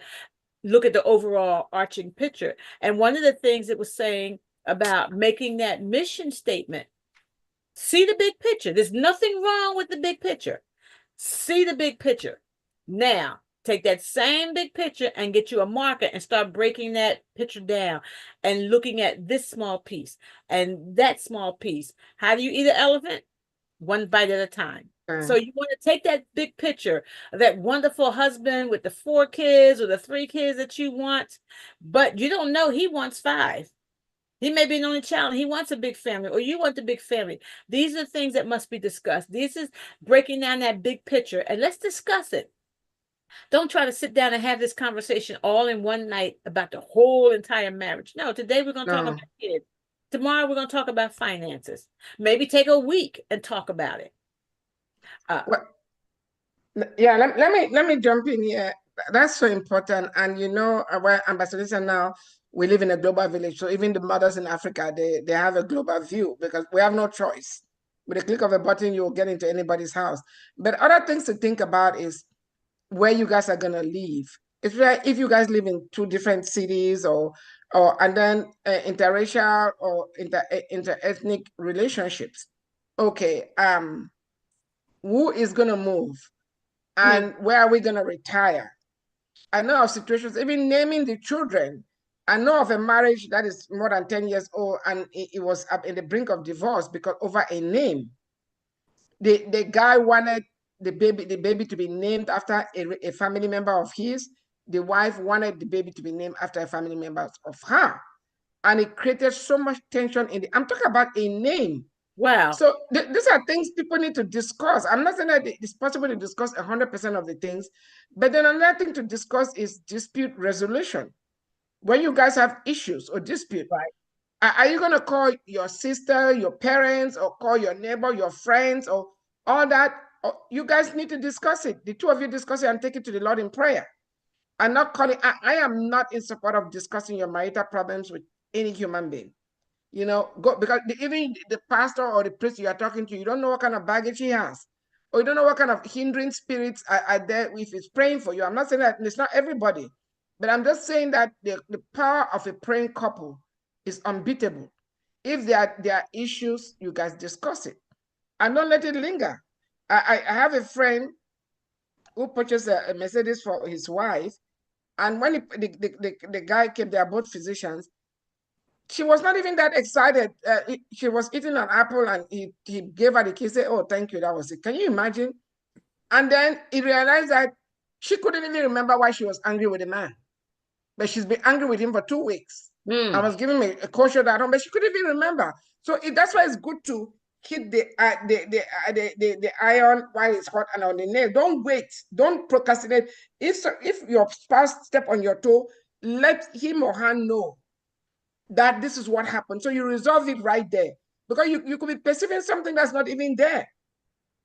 look at the overall arching picture. And one of the things it was saying about making that mission statement, see the big picture. There's nothing wrong with the big picture. See the big picture. Now, take that same big picture and get you a marker and start breaking that picture down and looking at this small piece and that small piece. How do you eat an elephant? One bite at a time. So you want to take that big picture of that wonderful husband with the 4 kids or the 3 kids that you want, but you don't know he wants 5. He may be an only child and he wants a big family, or you want the big family. These are things that must be discussed. This is breaking down that big picture, and let's discuss it. Don't try to sit down and have this conversation all in one night about the whole entire marriage. No, today we're going to talk about kids. Tomorrow we're going to talk about finances. Maybe take a week and talk about it. Yeah, let me jump in here. That's so important. And where ambassadors are now, we live in a global village. So even the mothers in Africa, they have a global view, because we have no choice. With a click of a button, you'll get into anybody's house. But other things to think about is where you guys are gonna live. If you guys live in 2 different cities, and then interracial or interethnic relationships. Okay, who is gonna move? And where are we going to retire? I know of situations, even naming the children. I know of a marriage that is more than 10 years old, and it was up in the brink of divorce because over a name. The guy wanted the baby to be named after a family member of his. The wife wanted the baby to be named after a family member of her. And it created so much tension I'm talking about a name. Wow. So these are things people need to discuss. I'm not saying that it's possible to discuss 100% of the things, but then another thing to discuss is dispute resolution. When you guys have issues or dispute, right, are you going to call your sister, your parents, or call your neighbor, your friends, or all that? Or you guys need to discuss it. The 2 of you discuss it and take it to the Lord in prayer. And not calling. I am not in support of discussing your marital problems with any human being. Because even the pastor or the priest you are talking to, you don't know what kind of baggage he has, or you don't know what kind of hindering spirits are there if he's praying for you. I'm not saying that it's not everybody, but I'm just saying that the power of a praying couple is unbeatable. If there are issues, you guys discuss it and don't let it linger. I have a friend who purchased a Mercedes for his wife, and when the guy came, they are both physicians. She was not even that excited. She was eating an apple, and he gave her the kiss. Said, "Oh, thank you. That was it." Can you imagine? And then he realized that she couldn't even remember why she was angry with the man. But she's been angry with him for 2 weeks. I was giving me a caution at home, but she couldn't even remember. So that's why it's good to hit the iron while it's hot and on the nail. Don't wait. Don't procrastinate. If your spouse step on your toe, let him or her know that this is what happened. So you resolve it right there, because you could be perceiving something that's not even there.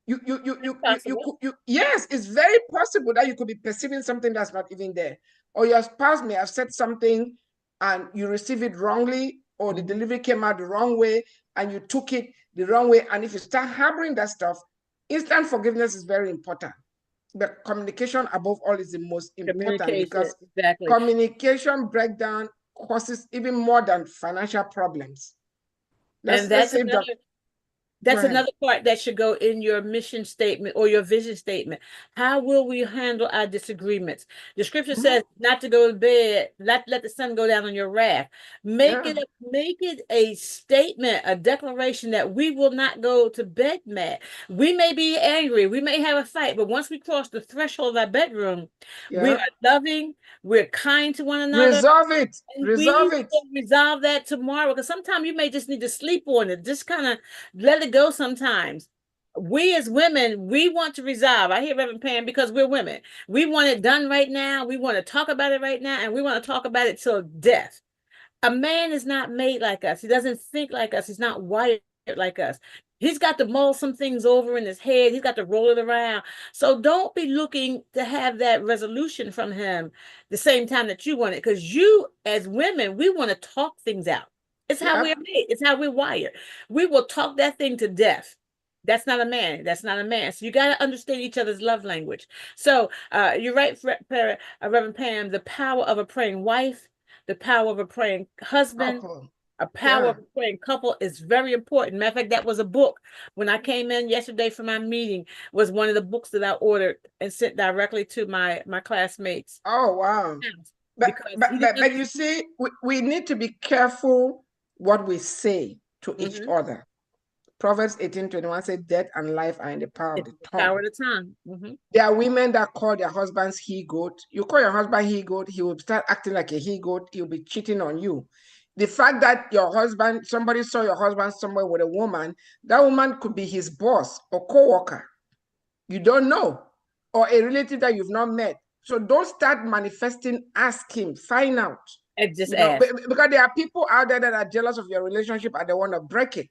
Yes, it's very possible that you could be perceiving something that's not even there, or your spouse may have said something and you receive it wrongly, or the delivery came out the wrong way and you took it the wrong way. And if you start harboring that stuff, instant forgiveness is very important. But communication above all is the most important, because communication breakdown causes even more than financial problems. Let's save That's Right. another part that should go in your mission statement or your vision statement. How will we handle our disagreements? The scripture says not to go to bed, not let the sun go down on your wrath. Make Yeah. it a statement, a declaration that we will not go to bed mad. We may be angry, we may have a fight, but once we cross the threshold of our bedroom, we Yeah. are loving, we're kind to one another. Resolve it. And we Resolve it. will resolve that tomorrow because sometimes you may just need to sleep on it. Just kind of let it go sometimes. We as women, we want to resolve. I hear Reverend Pam because we're women. We want it done right now. We want to talk about it right now, and we want to talk about it till death. A man is not made like us. He doesn't think like us. He's not wired like us. He's got to mull some things over in his head. He's got to roll it around. So don't be looking to have that resolution from him the same time that you want it. Because you, as women, we want to talk things out. It's how we're Yep. made. It's how we're wired. We will talk that thing to death. That's not a man. That's not a man. So you got to understand each other's love language. So you're right, Reverend Pam, the power of a praying wife, the power of a praying husband, Couple. a power Yeah. of a praying couple is very important. Matter of fact, that was a book when I came in yesterday for my meeting, was one of the books that I ordered and sent directly to my classmates. Oh, wow. But Because but he but, didn't but you see, we need to be careful what we say to each other. Proverbs 18:21 says, "Death and life are in the power of it's the the tongue." power of the tongue. There are women that call their husbands he goat. You call your husband he goat, he will start acting like a he goat. He'll be cheating on you. The fact that your husband, somebody saw your husband somewhere with a woman, that woman could be his boss or co-worker. You don't know, or a relative that you've not met. So don't start manifesting. Ask him, find out. And just You know, ask. because there are people out there that are jealous of your relationship and they want to break it.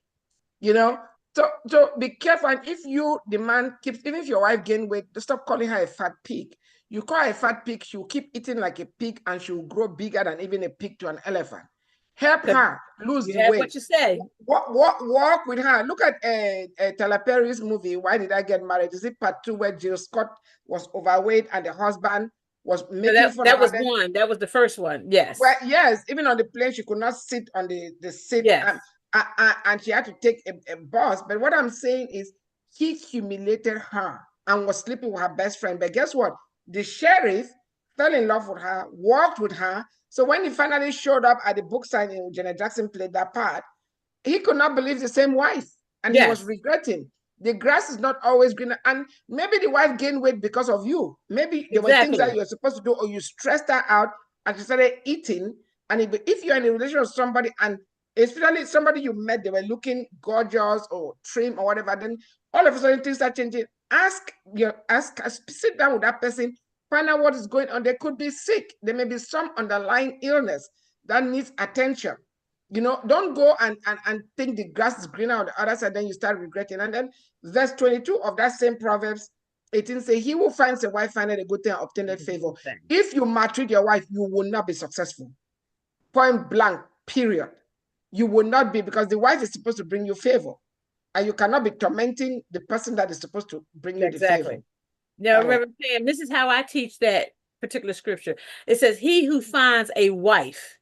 You know, so be careful. And if you, the man, keeps, even if your wife gain weight, stop calling her a fat pig. You call her a fat pig, she'll keep eating like a pig and she'll grow bigger than even a pig to an elephant. Help her lose You the have weight. what you say. Walk with her. Look at Tyler Perry's movie, Why Did I Get Married? Is it part 2 where Jill Scott was overweight and the husband was So making fun that of her? was one. That was the first one. Yes. Well, yes, even on the plane, she could not sit on the seat, Yes. and she had to take a bus. But what I'm saying is, he humiliated her and was sleeping with her best friend. But guess what? The sheriff fell in love with her, walked with her. So when he finally showed up at the book signing, Janet Jackson played that part. He could not believe the same wife, and he was Yes. regretting. The grass is not always greener, and maybe the wife gained weight because of you. Maybe there were things that Exactly. you're supposed to do, or you stressed her out, and she started eating. And if you're in a relationship with somebody, and especially somebody you met, they were looking gorgeous or trim or whatever, then all of a sudden things are changing. Sit down with that person, find out what is going on. They could be sick. There may be some underlying illness that needs attention. You know, don't go and think the grass is greener on the other side, then you start regretting. And then verse 22 of that same Proverbs 18 say, "He who finds a wife findeth a good thing and obtaineth favor." If you maltreat your wife, you will not be successful. Point blank, period. You will not be, because the wife is supposed to bring you favor. And you cannot be tormenting the person that is supposed to bring you the favor. Exactly. Now, Reverend Pam, this is how I teach that particular scripture. It says, "He who finds a wife,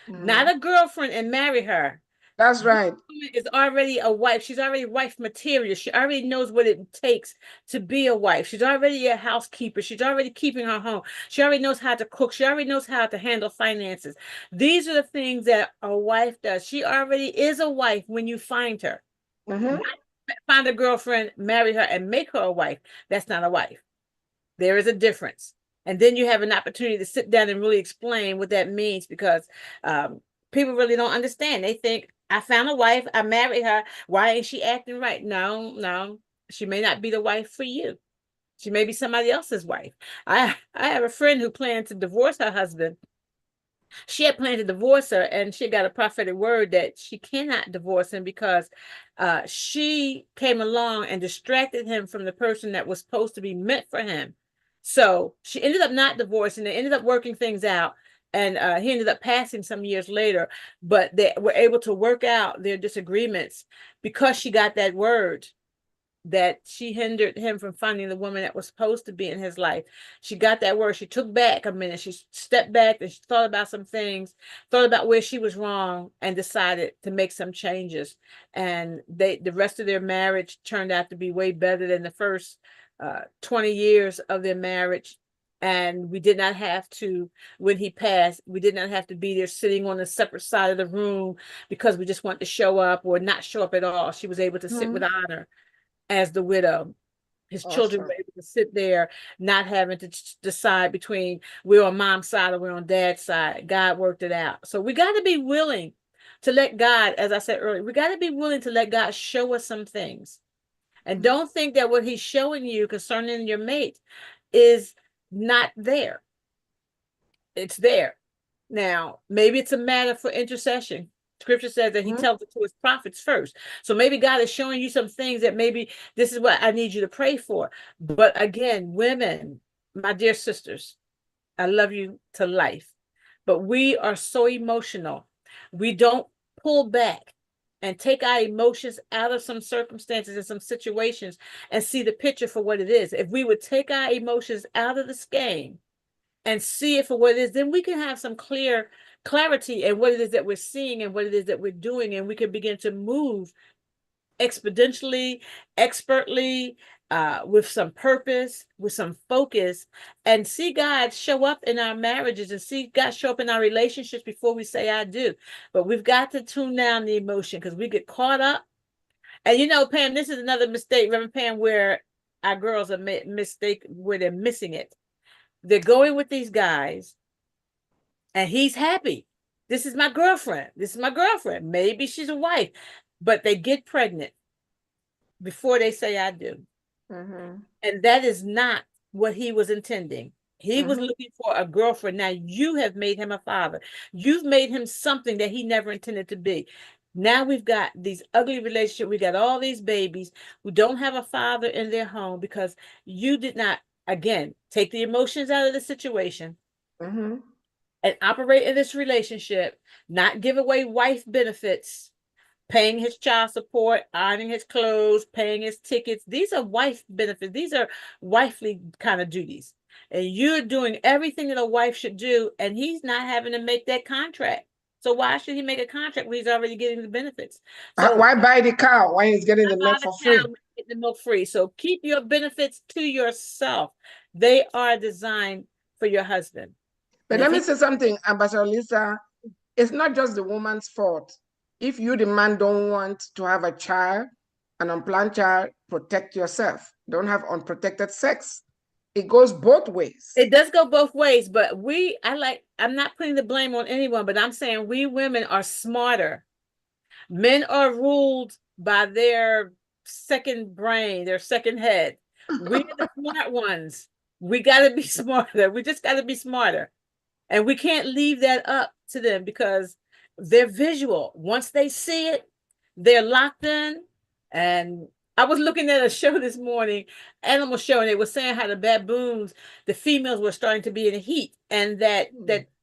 not a girlfriend, and marry her." That's right. This woman is already a wife. She's already wife material. She already knows what it takes to be a wife. She's already a housekeeper. She's already keeping her home. She already knows how to cook. She already knows how to handle finances. These are the things that a wife does. She already is a wife when you find her. Find a girlfriend, marry her, and make her a wife. That's not a wife. There is a difference. And then you have an opportunity to sit down and really explain what that means, because people really don't understand. They think, I found a wife, I married her, why ain't she acting right? No, she may not be the wife for you. She may be somebody else's wife. I have a friend who planned to divorce her husband. She had planned to divorce her, and she got a prophetic word that she cannot divorce him because she came along and distracted him from the person that was supposed to be meant for him. So she ended up not divorcing. They ended up working things out, and he ended up passing some years later. But they were able to work out their disagreements because she got that word. that she hindered him from finding the woman that was supposed to be in his life. She got that word. She took back a minute. She stepped back and she thought about some things, thought about where she was wrong, and decided to make some changes. And the rest of their marriage turned out to be way better than the first 20 years of their marriage. And we did not have to, when he passed, we did not have to be there sitting on a separate side of the room because we just wanted to show up or not show up at all. She was able to sit with honor as the widow. His children were able to sit there, not having to decide between we're on mom's side or we're on dad's side. God worked it out. So we got to be willing to let God, as I said earlier, we got to be willing to let God show us some things. And don't think that what he's showing you concerning your mate is not there. It's there. Now, maybe it's a matter for intercession. Scripture says that he tells it to his prophets first. So maybe God is showing you some things that maybe this is what I need you to pray for. But again, women, my dear sisters, I love you to life. But we are so emotional. We don't pull back and take our emotions out of some circumstances and some situations and see the picture for what it is. If we would take our emotions out of this game and see it for what it is, then we can have some clarity in what it is that we're seeing and what it is that we're doing, and we can begin to move exponentially, expertly, with some purpose, with some focus, and see God show up in our marriages and see God show up in our relationships before we say I do. But we've got to tune down the emotion because we get caught up. And you know, Pam, this is another mistake, Reverend Pam, where our girls are mistake where they're missing it. They're going with these guys and he's happy. This is my girlfriend. This is my girlfriend. Maybe she's a wife, but they get pregnant before they say I do. And that is not what he was intending. He was looking for a girlfriend. Now you have made him a father. You've made him something that he never intended to be. Now we've got these ugly relationships. We got all these babies who don't have a father in their home because you did not, again, take the emotions out of the situation and operate in this relationship, not give away wife benefits, paying his child support, ironing his clothes, paying his tickets. These are wife benefits. These are wifely kind of duties. And you're doing everything that a wife should do, and he's not having to make that contract. So why should he make a contract when he's already getting the benefits? So why buy the cow when he's getting the milk for free? Get the milk free. So keep your benefits to yourself. They are designed for your husband. But let me say something, Ambassador Lisa. It's not just the woman's fault. If you, the man, don't want to have a child, an unplanned child, protect yourself. Don't have unprotected sex. It goes both ways. It does go both ways, but I'm not putting the blame on anyone, but I'm saying we women are smarter. Men are ruled by their second brain, their second head. We're the smart ones. We got to be smarter. We just got to be smarter. And we can't leave that up to them because they're visual. Once they see it, they're locked in. And I was looking at a show this morning, animal show, and they were saying how the baboons, the females were starting to be in heat, and that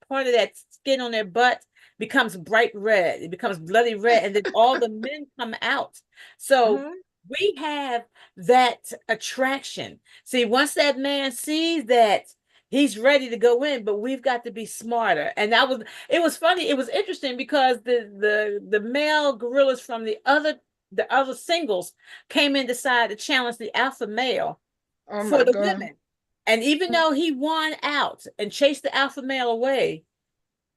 part of that skin on their butt becomes bright red. It becomes bloody red, and then all the men come out. So we have that attraction. See, once that man sees that, he's ready to go in, but we've got to be smarter. And it was funny. It was interesting because the male gorillas from the other singles came in, decided to challenge the alpha male for the women. And even though he won out and chased the alpha male away,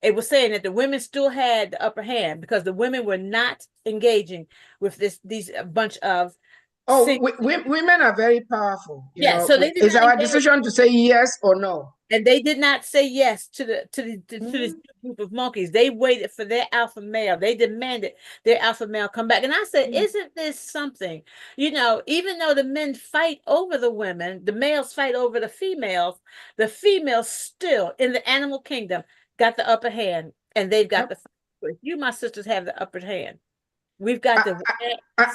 it was saying that the women still had the upper hand because the women were not engaging with these bunch of women are very powerful. Yeah, so it's our decision to say yes or no. And they did not say yes to this group of monkeys. They waited for their alpha male. They demanded their alpha male come back. And I said, isn't this something? You know, even though the men fight over the women, the males fight over the females still in the animal kingdom got the upper hand, and they've got the fight. You, my sisters, have the upper hand. We've got the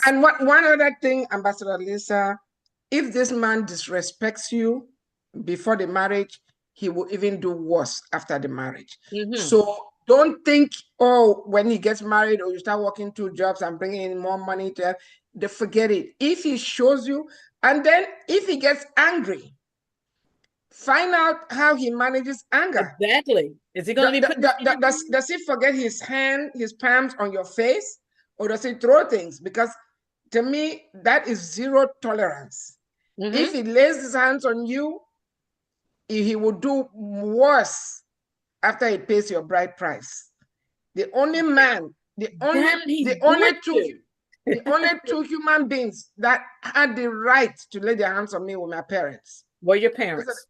and one other thing, Ambassador Lisa, if this man disrespects you before the marriage, he will even do worse after the marriage. So Don't think, oh, when he gets married or you start working 2 jobs and bringing in more money to forget it. If he shows you, and then if he gets angry, find out how he manages anger. Exactly. Is he going to be putting does he forget his palms on your face, or does he throw things? Because to me, that is zero tolerance. If he lays his hands on you, he will do worse after he pays your bride price. The only two human beings that had the right to lay their hands on me were my parents. Were your parents?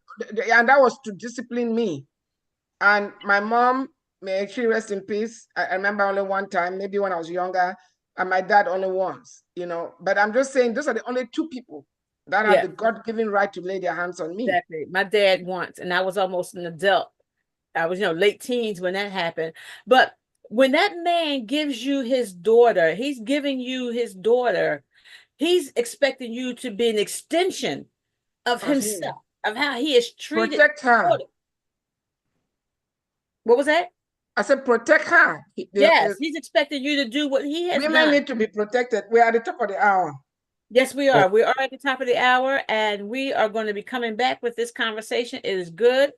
And that was to discipline me. And my mom, may she rest in peace. I remember only one time, maybe when I was younger, and my dad only once, you know. But I'm just saying, those are the only 2 people that have the God-given right to lay their hands on me. Exactly. My dad once, and I was almost an adult. I was, late teens when that happened. But when that man gives you his daughter, he's giving you his daughter. He's expecting you to be an extension of himself, of how he is treated. Protect her. What was that? I said, protect her. Yes, he's expecting you to do what he has done. Women need to be protected. We're at the top of the hour. Yes, we are. We are at the top of the hour, and we are going to be coming back with this conversation. It is good.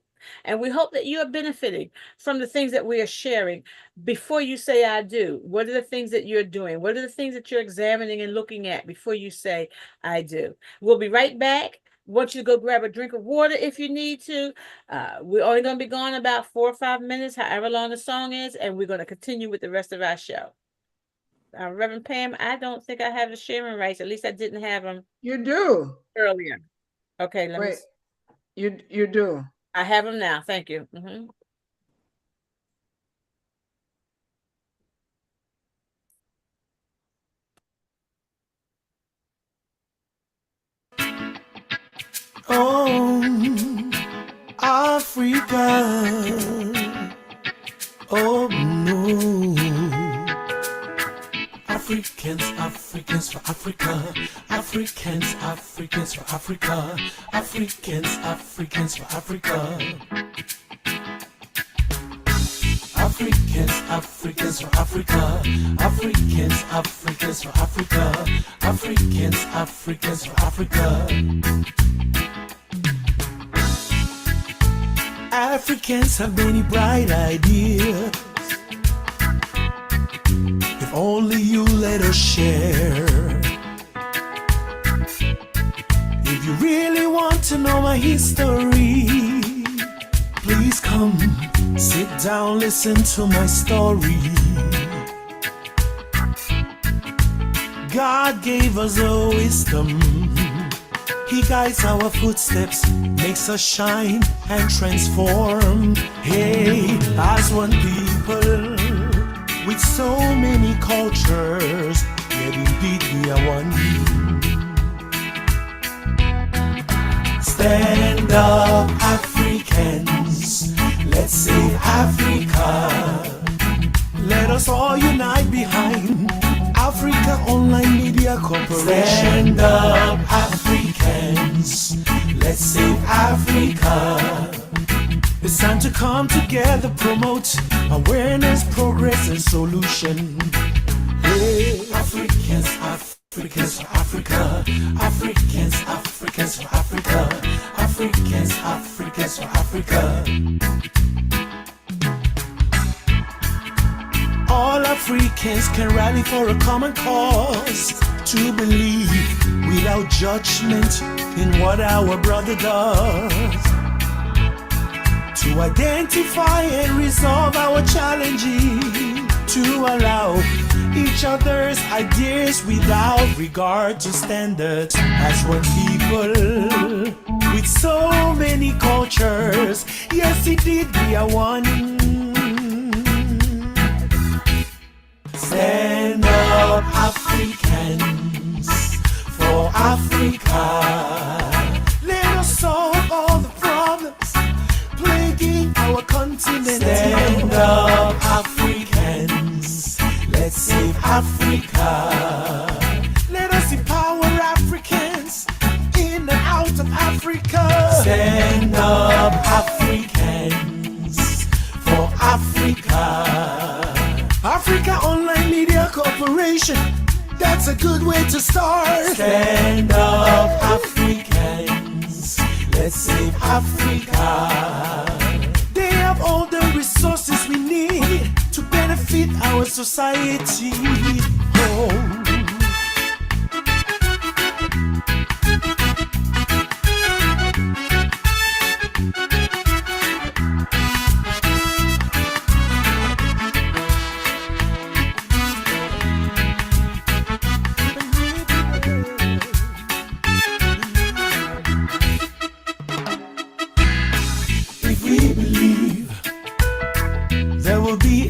And we hope that you are benefiting from the things that we are sharing. Before you say I do, what are the things that you're doing? What are the things that you're examining and looking at before you say I do? We'll be right back. Want you to go grab a drink of water if you need to. We're only going to be gone about 4 or 5 minutes, however long the song is, and we're going to continue with the rest of our show. Reverend Pam, I don't think I have the sharing rights. At least I didn't have them. You do. Earlier. Okay, let me see. You do. I have them now. Thank you. Oh, Africa. Oh, no. Africans, Africans for Africa. Africans, Africans for Africa. Africans, Africans for Africa. Africans, Africans for Africa. Africans, Africans for Africa. Africans, Africans for Africa. Africans have many bright ideas. If only you let us share. If you really want to know my history, please come, sit down, listen to my story. God gave us a wisdom. He guides our footsteps, makes us shine and transform. Hey, as one people, with so many cultures, yet indeed we are one. Stand up, Africans, let's save Africa. Let us all unite behind AfricaOnline Media Corporation. Stand up, Africans, let's save Africa. It's time to come together, promote awareness, progress, and solution. Hey. Africans, Africans for Africa. Africans, Africans for Africa. Africans, Africans for Africa. All Africans can rally for a common cause, to believe without judgment in what our brother does. To identify and resolve our challenges, to allow each other's ideas without regard to standards. As one people with so many cultures, yes indeed we are one. Stand up, Africans, for Africa. Let us solve all the problems plaguing our continent. Stand up, Africans, let's save Africa. Let us empower Africans in and out of Africa. Stand up, Africans, for Africa. Africa Online Media Corporation, that's a good way to start. Stand up, Africans. Let's save Africa. They have all the resources we need to benefit our society. Oh.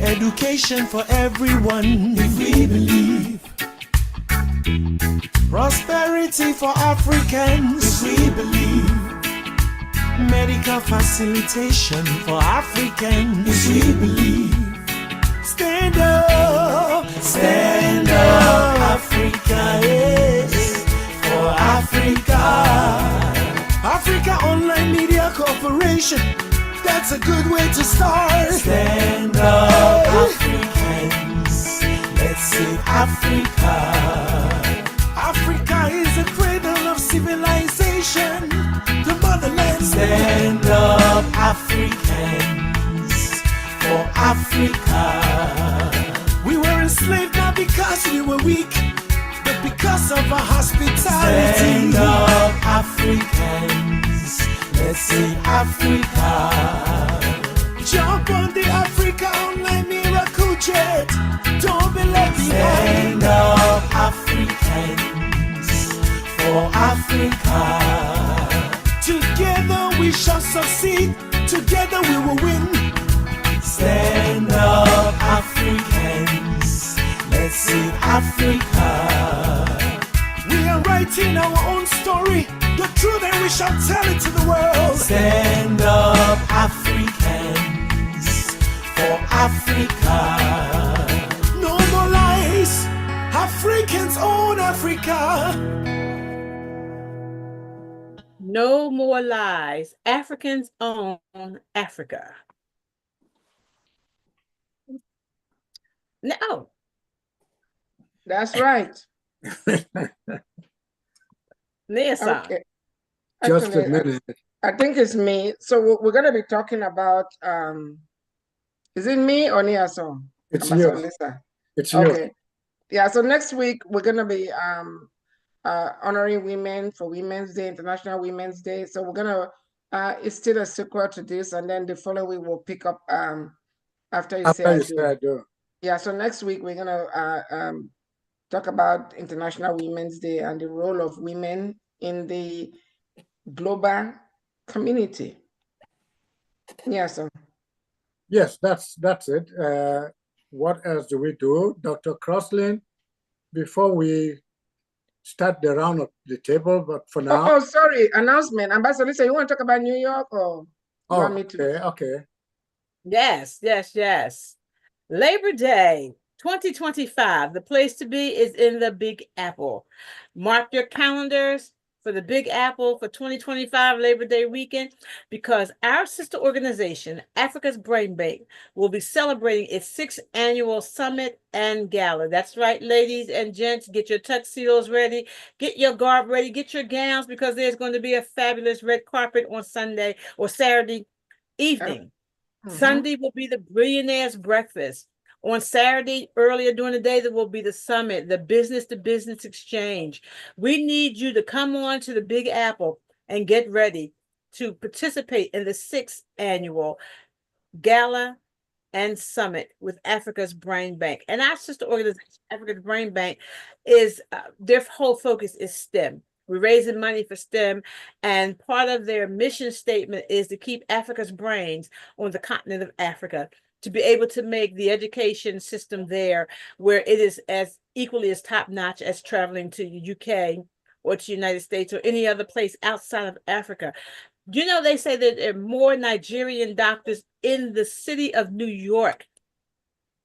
Education for everyone. If we believe prosperity for Africans, if we believe medical facilitation for Africans, if we believe stand up, Africa, yes, for Africa. Africa Online Media Corporation, that's a good way to start. Stand up, Africans. Let's save Africa. Africa is the cradle of civilization, the motherland. Stand up, Africans, for Africa. We were enslaved not because we were weak, but because of our hospitality. Stand up, Africans. Let's save Africa. Jump on the Africa Online Miracle Jet. Don't be left behind. Stand up, Africans, for Africa. Together we shall succeed. Together we will win. Stand up, Africans. Let's save Africa. We are writing our own story, the truth, and we shall tell it to the world. Stand up, Africans, for Africa. No more lies. Africans own Africa. No more lies. Africans own Africa. No. That's right. Listen. Okay. Just a Actually, minute. I think it's me. So we're going to be talking about, is it me or Niason? It's Ambassador you. Lisa. It's you. Okay. Yeah, so next week we're going to be honoring women for Women's Day, International Women's Day. So we're going to, it's still a sequel to this, and then the following week we'll pick up after you say After I you do. say I do. Yeah, so next week we're going to talk about International Women's Day and the role of women in the global community. Yeah, so. Yes, that's it. What else do we do? Dr. Crosslin, before we start the round of the table, but for now. Oh, sorry, announcement. Ambassador Lisa, you want to talk about New York or you want me to? Okay. Yes. Labor Day 2025. The place to be is in the Big Apple. Mark your calendars for the Big Apple for 2025 Labor Day weekend, because our sister organization, Africa's Brain Bank, will be celebrating its 6th annual summit and gala. That's right, ladies and gents, get your tuxedos ready, get your garb ready, get your gowns, because there's going to be a fabulous red carpet on Sunday or Saturday evening. Sunday will be the Billionaires Breakfast. On Saturday, earlier during the day, there will be the summit, the business-to-business exchange. We need you to come on to the Big Apple and get ready to participate in the 6th annual gala and summit with Africa's Brain Bank. And our sister organization, Africa's Brain Bank, is their whole focus is STEM. We're raising money for STEM, and part of their mission statement is to keep Africa's brains on the continent of Africa, to be able to make the education system there where it is as equally as top-notch as traveling to the UK or to the United States or any other place outside of Africa. You know, they say that there are more Nigerian doctors in the city of New York,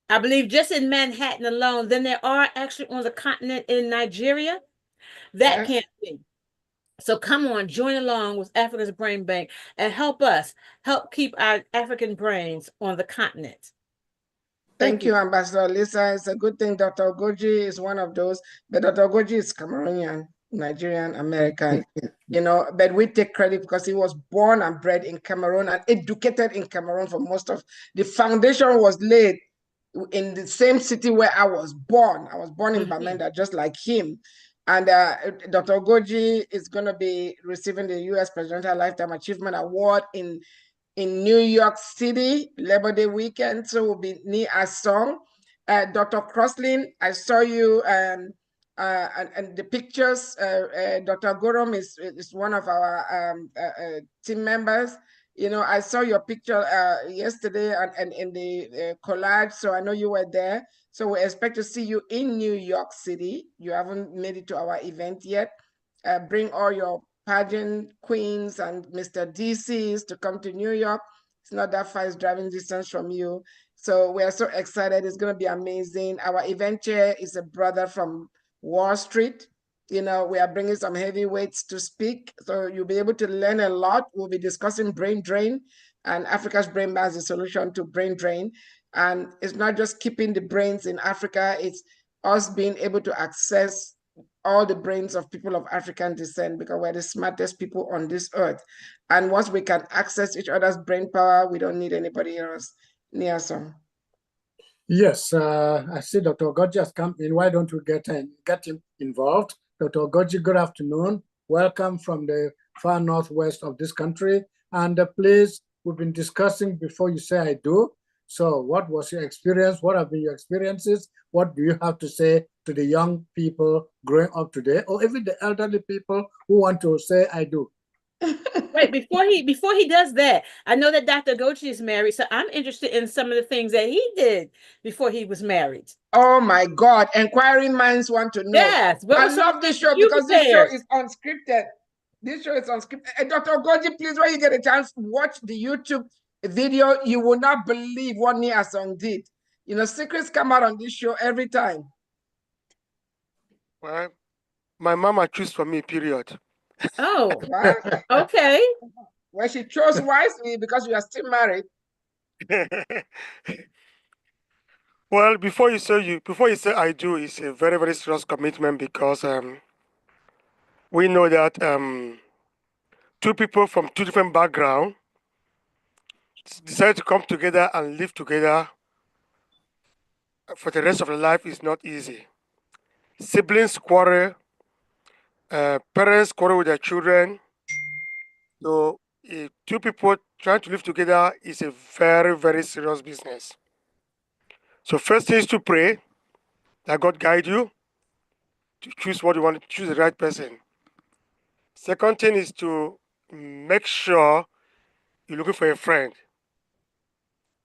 I believe just in Manhattan alone, than there are actually on the continent in Nigeria. That can't be. So come on, join along with Africa's Brain Bank and help us help keep our African brains on the continent. Thank you, Ambassador Lisa. It's a good thing Dr. Ogoji is one of those, but Dr. Ogoji is Cameroonian, Nigerian, American, but we take credit because he was born and bred in Cameroon and educated in Cameroon for most of the foundation was laid in the same city where I was born. I was born in Bamenda, just like him. And Dr. Ogoji is going to be receiving the U.S. Presidential Lifetime Achievement Award in New York City, Labor Day weekend. So we'll be near a song. Dr. Crosslin, I saw you and the pictures. Dr. Gorom is one of our team members. I saw your picture yesterday and in the collage, so I know you were there. So we expect to see you in New York City. You haven't made it to our event yet. Bring all your pageant queens and Mr. DCs to come to New York. It's not that far, it's driving distance from you. So we are so excited. It's going to be amazing. Our event chair is a brother from Wall Street. We are bringing some heavyweights to speak. So you'll be able to learn a lot. We'll be discussing brain drain, and Africa's brain bank is a solution to brain drain. And it's not just keeping the brains in Africa, it's us being able to access all the brains of people of African descent because we're the smartest people on this earth. And once we can access each other's brain power, we don't need anybody else near some. Yes, I see Dr. Ogoji has come in. Why don't we get him involved? Dr. Ogoji, good afternoon. Welcome from the far northwest of this country. And please, we've been discussing before you say I do. So what was your experience? What have been your experiences? What do you have to say to the young people growing up today, or even the elderly people who want to say I do? Wait, before he does that, I know that Dr. Ogoji is married, so I'm interested in some of the things that he did before he was married. Oh my God, inquiring minds want to know. Yes, I love this show because this show is unscripted. This show is unscripted. Dr. Ogoji, please, when you get a chance, watch the YouTube video. You will not believe what Nia Song did. Secrets come out on this show every time. Well, my mama chose for me, period. Oh, okay. Well, she chose wisely because you are still married. Well, before you say I do, it's a very, very serious commitment because we know that two people from two different backgrounds decide to come together and live together for the rest of their life is not easy. Siblings quarrel, parents quarrel with their children. So two people trying to live together is a very, very serious business. So first thing is to pray that God guide you to choose what you want, to choose the right person. Second thing is to make sure you're looking for a friend.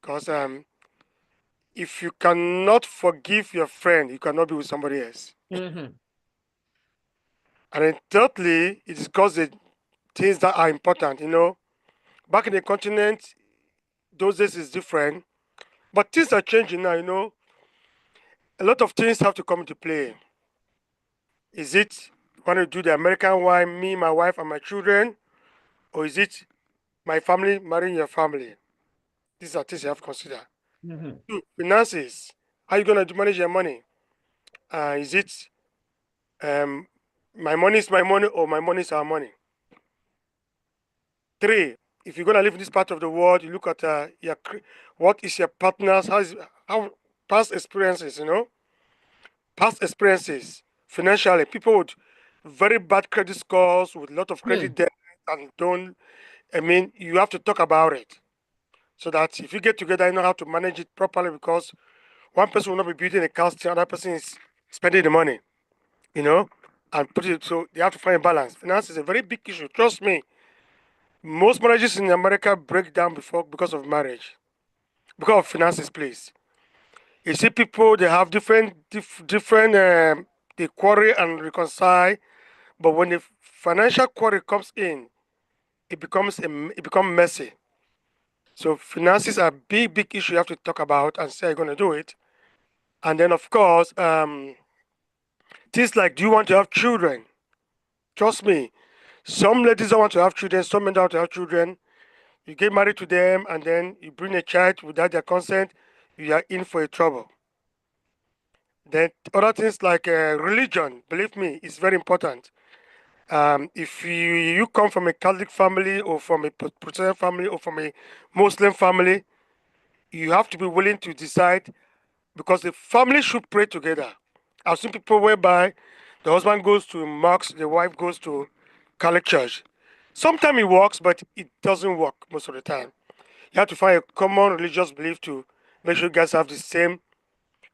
Because if you cannot forgive your friend, you cannot be with somebody else. Mm-hmm. And then thirdly, it is because the things that are important, back in the continent, those days is different. But things are changing now, a lot of things have to come into play. Is it want to do the American way, me, my wife, and my children? Or is it my family marrying your family? These are things you have to consider. Mm-hmm. Two, finances. How are you going to manage your money? Is it my money is my money or my money is our money? Three, if you're going to live in this part of the world, you look at what is your partner's, how past experiences, past experiences financially. People with very bad credit scores, with a lot of credit debt, and you have to talk about it. So that if you get together, you know how to manage it properly because one person will not be building a castle, the other person is spending the money, and put it. So they have to find a balance. Finance is a very big issue. Trust me. Most marriages in America break down because of marriage, because of finances, please. You see people, they have different, they quarrel and reconcile, but when the financial quarrel comes in, it becomes messy. So finances are a big, big issue you have to talk about and say you're going to do it. And then, of course, things like, do you want to have children? Trust me, some ladies don't want to have children, some men don't want to have children. You get married to them, and then you bring a child without their consent. you are in for a trouble. Then other things like religion, believe me, is very important. If you come from a Catholic family or from a Protestant family or from a Muslim family, you have to be willing to decide because the family should pray together. I've seen people whereby the husband goes to mosque, the wife goes to Catholic church. Sometimes it works, but it doesn't work most of the time. You have to find a common religious belief to make sure you guys have the same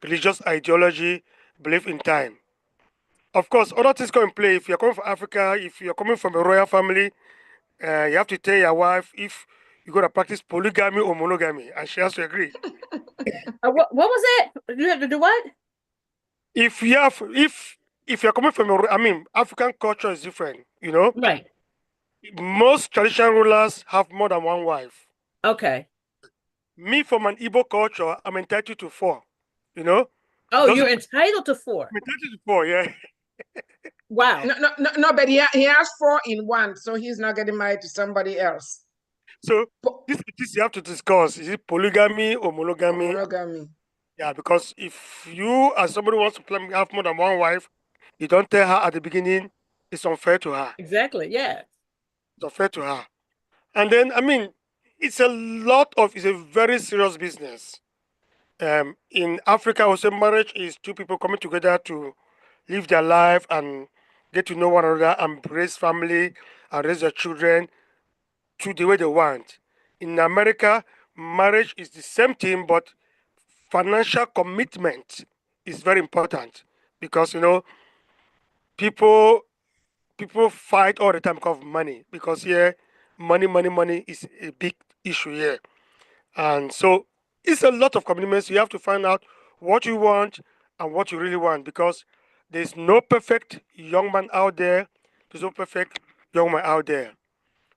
religious ideology, belief in time. Of course, other things come in play. If you're coming from Africa, if you're coming from a royal family, you have to tell your wife if you're going to practice polygamy or monogamy, and she has to agree. What was it? You have to do what? If you have, if you're coming from, I mean, African culture is different. You know, Right. most traditional rulers have more than one wife. Okay. Me, from an Igbo culture, I'm entitled to 4. You know, Oh, doesn't you're entitled to 4. I'm entitled to 4. Yeah. Wow. No, but he has 4 in one, so he's not getting married to somebody else. So Po- this you have to discuss: is it polygamy or monogamy? Monogamy. Yeah, because if you, as somebody wants to have more than one wife, you don't tell her at the beginning, it's unfair to her. Exactly. Yeah. It's unfair to her. And then, I mean, it's a very serious business. In Africa, I would say marriage is 2 people coming together to live their life and get to know one another and raise family and raise their children to the way they want. In America, marriage is the same thing, but financial commitment is very important because people people fight all the time because of money, because here money is a big issue here. And so it's a lot of commitments. You have to find out what you want and what you really want, because there's no perfect young man out there, there's no perfect young man out there.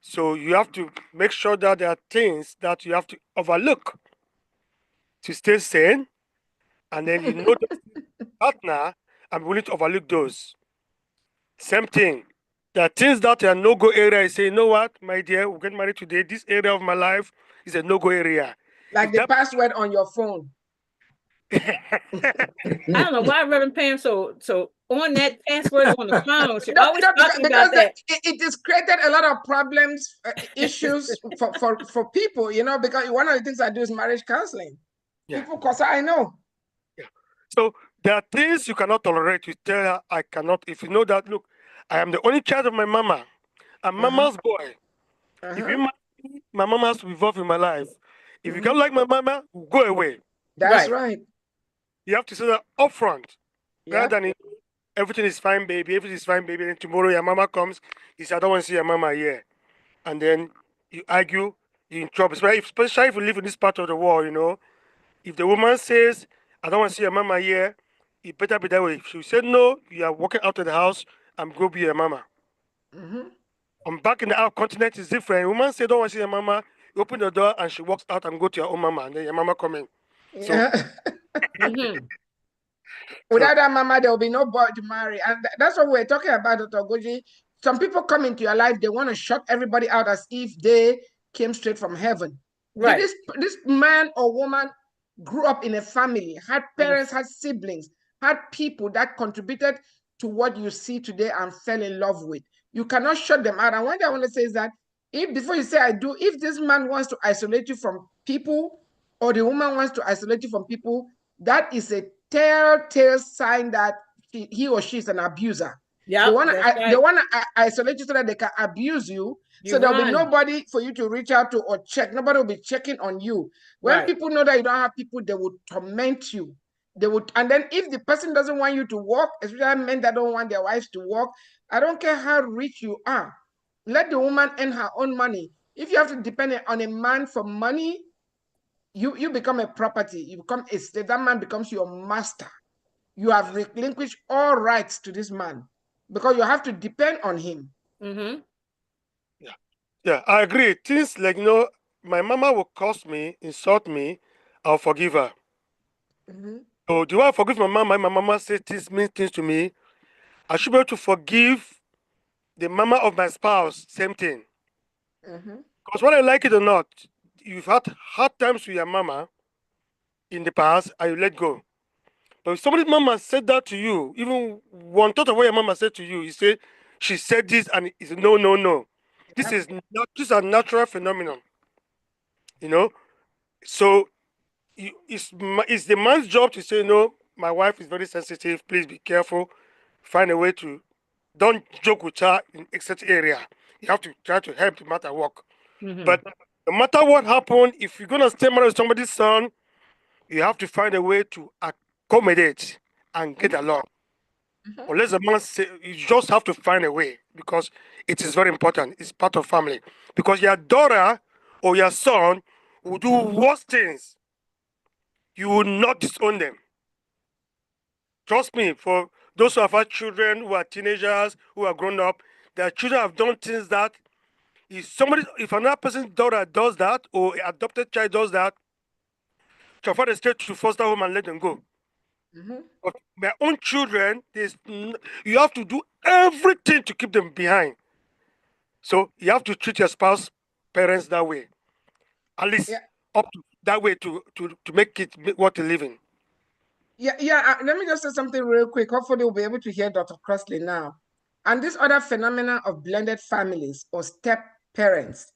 So you have to make sure that there are things that you have to overlook to stay sane, and then the partner and willing to overlook those. Same thing. There are things that are no-go area. You say, you know what, my dear, we're getting married today. This area of my life is a no-go area. Like If the that password on your phone. I don't know why Reverend Pam so on that password on the phone. She's No, always no, talking because about that. it has created a lot of problems, issues for people, because one of the things I do is marriage counseling. Yeah. People, because I know. Yeah. So there are things you cannot tolerate. You tell her, I cannot. If you know that, look, I am the only child of my mama. I'm mama's boy. If you marry me, my mama has to be involved in my life. If you can't like my mama, go away. That's Right. right. You have to say that upfront, Yeah. rather than everything is fine, baby. Everything is fine, baby. And tomorrow your mama comes, you say, I don't want to see your mama here. And then you argue, you're in trouble. Especially if you live in this part of the world. If the woman says, I don't want to see your mama here, it better be that way. If she said no, you are walking out of the house and go be your mama. Back in the Arab continent, it's different. Woman say, don't want to see your mama, you open the door and she walks out and go to your own mama, and then your mama come in. So, Yeah. Mm-hmm. Without that mama, there will be no boy to marry. And that's what we're talking about, Dr. Goji. Some people come into your life, they want to shut everybody out as if they came straight from heaven. Right. This man or woman grew up in a family, had parents, had siblings, had people that contributed to what you see today and fell in love with. You cannot shut them out. And one thing I want to say is that if before you say I do, if this man wants to isolate you from people, or the woman wants to isolate you from people, that is a telltale sign that he or she is an abuser. Yeah. They want to isolate you so that they can abuse you. So there'll be nobody for you to reach out to or check. Nobody will be checking on you. When people know that you don't have people, they would torment you. And then if the person doesn't want you to work, especially men that don't want their wives to work, I don't care how rich you are. Let the woman earn her own money. If you have to depend on a man for money, you become a property. You become a slave. That man becomes your master. You have relinquished all rights to this man because you have to depend on him. Mm-hmm. Yeah, I agree. Things like, my mama will curse me, insult me, I'll forgive her. So do I forgive my mama? My mama says mean things to me. I should be able to forgive the mama of my spouse, same thing. Because whether I like it or not, you've had hard times with your mama, in the past and you let go. But if somebody's mama said that to you, even one thought of what your mama said to you, you say she said this and it's no, no, no. This is not this is a natural phenomenon, you know. So it's the man's job to say no. My wife is very sensitive. Please be careful. Find a way to don't joke with her in a certain area. You have to try to help the matter work. But no matter what happened, if you're gonna stay married with somebody's son, you have to find a way to accommodate and get along. Unless the man say you just have to find a way because it is very important. It's part of family. Because your daughter or your son will do worse things. You will not disown them. Trust me, for those who have had children who are teenagers, who are grown up, their children have done things that if another person's daughter does that or an adopted child does that, your father straight to foster home and let them go. But my own children, you have to do everything to keep them behind. So you have to treat your spouse parents that way, at least Yeah. up to that way to make it worth a living. Yeah. Let me just say something real quick. Hopefully, we'll be able to hear Dr. Crossley now. And this other phenomena of blended families or step parents,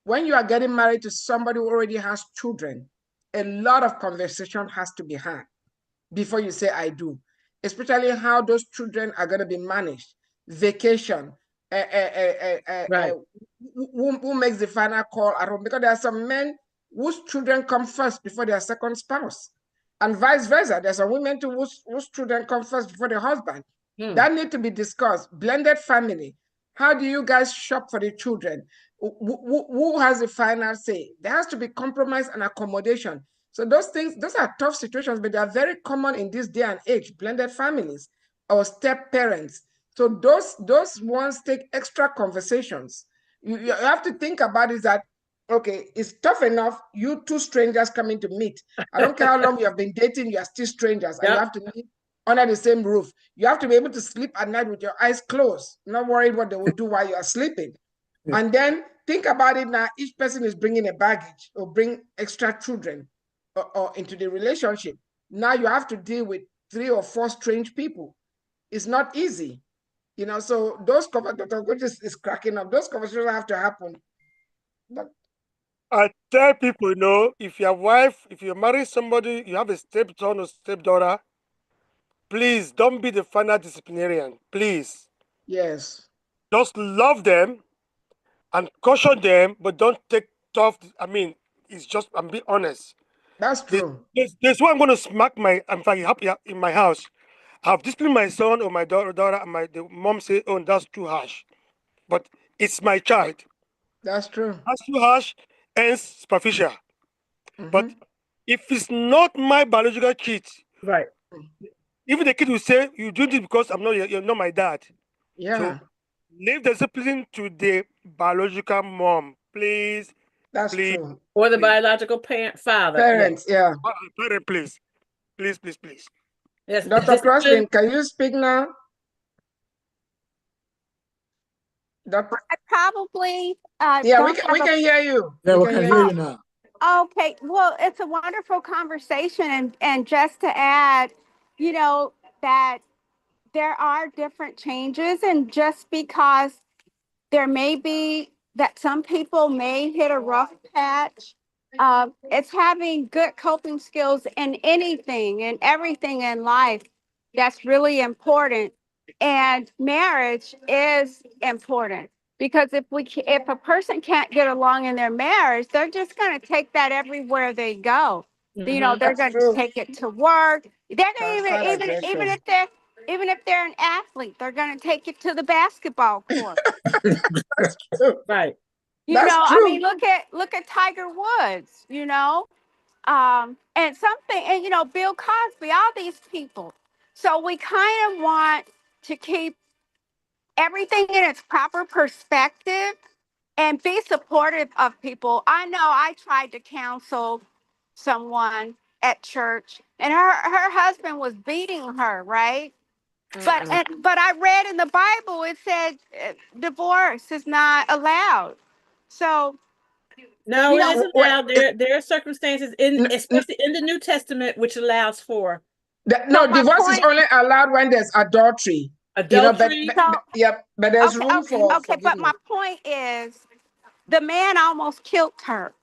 when you are getting married to somebody who already has children, a lot of conversation has to be had before you say I do, especially how those children are going to be managed, vacation, Right. who makes the final call at home, because there are some men whose children come first before their second spouse, and vice versa. There's some women too whose children come first before their husband. That need to be discussed. Blended family. How do you guys shop for the children? Who has the final say? There has to be compromise and accommodation. So those things, those are tough situations, but they are very common in this day and age, blended families or step parents. So those ones take extra conversations. You have to think about is that, okay, it's tough enough, you two strangers coming to meet. I don't care how long you have been dating, you are still strangers, and you have to meet under the same roof. You have to be able to sleep at night with your eyes closed, not worried what they will do while you are sleeping. And then think about it now, each person is bringing a baggage or bring extra children or into the relationship. Now you have to deal with 3 or 4 strange people. It's not easy, so those conversations, Dr. Goodges is cracking up. Those conversations have to happen. But I tell people, if you marry somebody, you have a stepson or stepdaughter, please don't be the final disciplinarian. Please. yes. Just love them and caution them, but don't take tough. It's just, I'm being honest. That's true. There's why I'm going to smack in fact, in my house. I've disciplined my son or my daughter, and the mom say, oh, that's too harsh. But it's my child. That's true. That's too harsh, hence superficial. But if it's not my biological kid, Right. even the kid will say, you do this because you're not my dad. Yeah. So leave the discipline to the biological mom, please. That's please, true. Or the please. biological father. Parents, yeah. Parent, please. Please. Yes. Dr. Crossley, can you speak now? Dr. I probably Yeah, we don't can have hear you. Yeah, we can can hear you now. Okay, well, it's a wonderful conversation, and just to add, that there are different changes, and just because there may be that some people may hit a rough patch, it's having good coping skills in anything and everything in life that's really important, and marriage is important. Because if a person can't get along in their marriage, they're just going to take that everywhere they go. They're That's going to true. take it to work. They're going to Constant even aggression. even if they're an athlete, they're going to take it to the basketball court. That's true. Right. That's I mean, true. look at Tiger Woods. And something, and Bill Cosby, all these people. So we kind of want to keep everything in its proper perspective and be supportive of people. I know I tried to counsel someone at church, and her husband was beating her, right? But I read in the Bible it said divorce is not allowed. So No, You it know, isn't allowed. There are circumstances especially in the New Testament, which allows for no, my divorce is point, only allowed when there's adultery. You know, adultery. but there's okay, room for okay, but my forgiveness. point is the man almost killed her.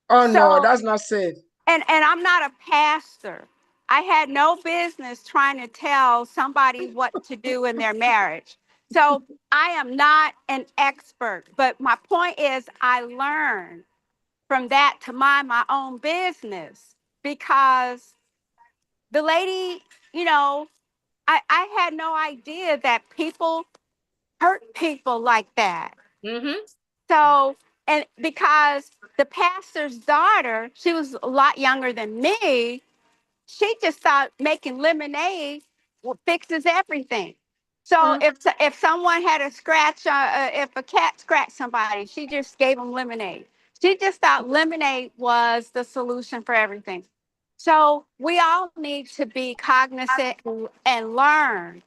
Oh no, So, that's not safe. and I'm not a pastor. I had no business trying to tell somebody what to do in their marriage. So I am not an expert, but my point is I learned from that to mind my own business because the lady, you know, I had no idea that people hurt people like that. Mm-hmm. So, and because the pastor's daughter, she was a lot younger than me, she just thought making lemonade fixes everything. So if someone had a scratch, if a cat scratched somebody, she just gave them lemonade. She just thought lemonade was the solution for everything. So we all need to be cognizant and learn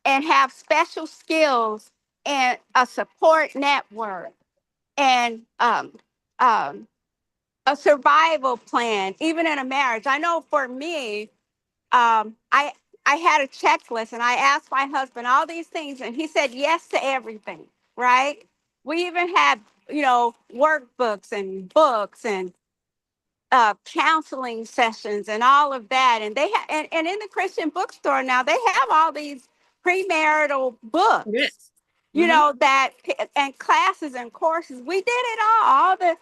and have special skills and a support network and um, a survival plan, even in a marriage. I know for me, um, I I had a checklist and I asked my husband all these things and he said yes to everything, right? We even had, workbooks and books and counseling sessions and all of that. And they and in the Christian bookstore now, they have all these premarital books, Yes. Mm-hmm. and classes and courses. We did it all the,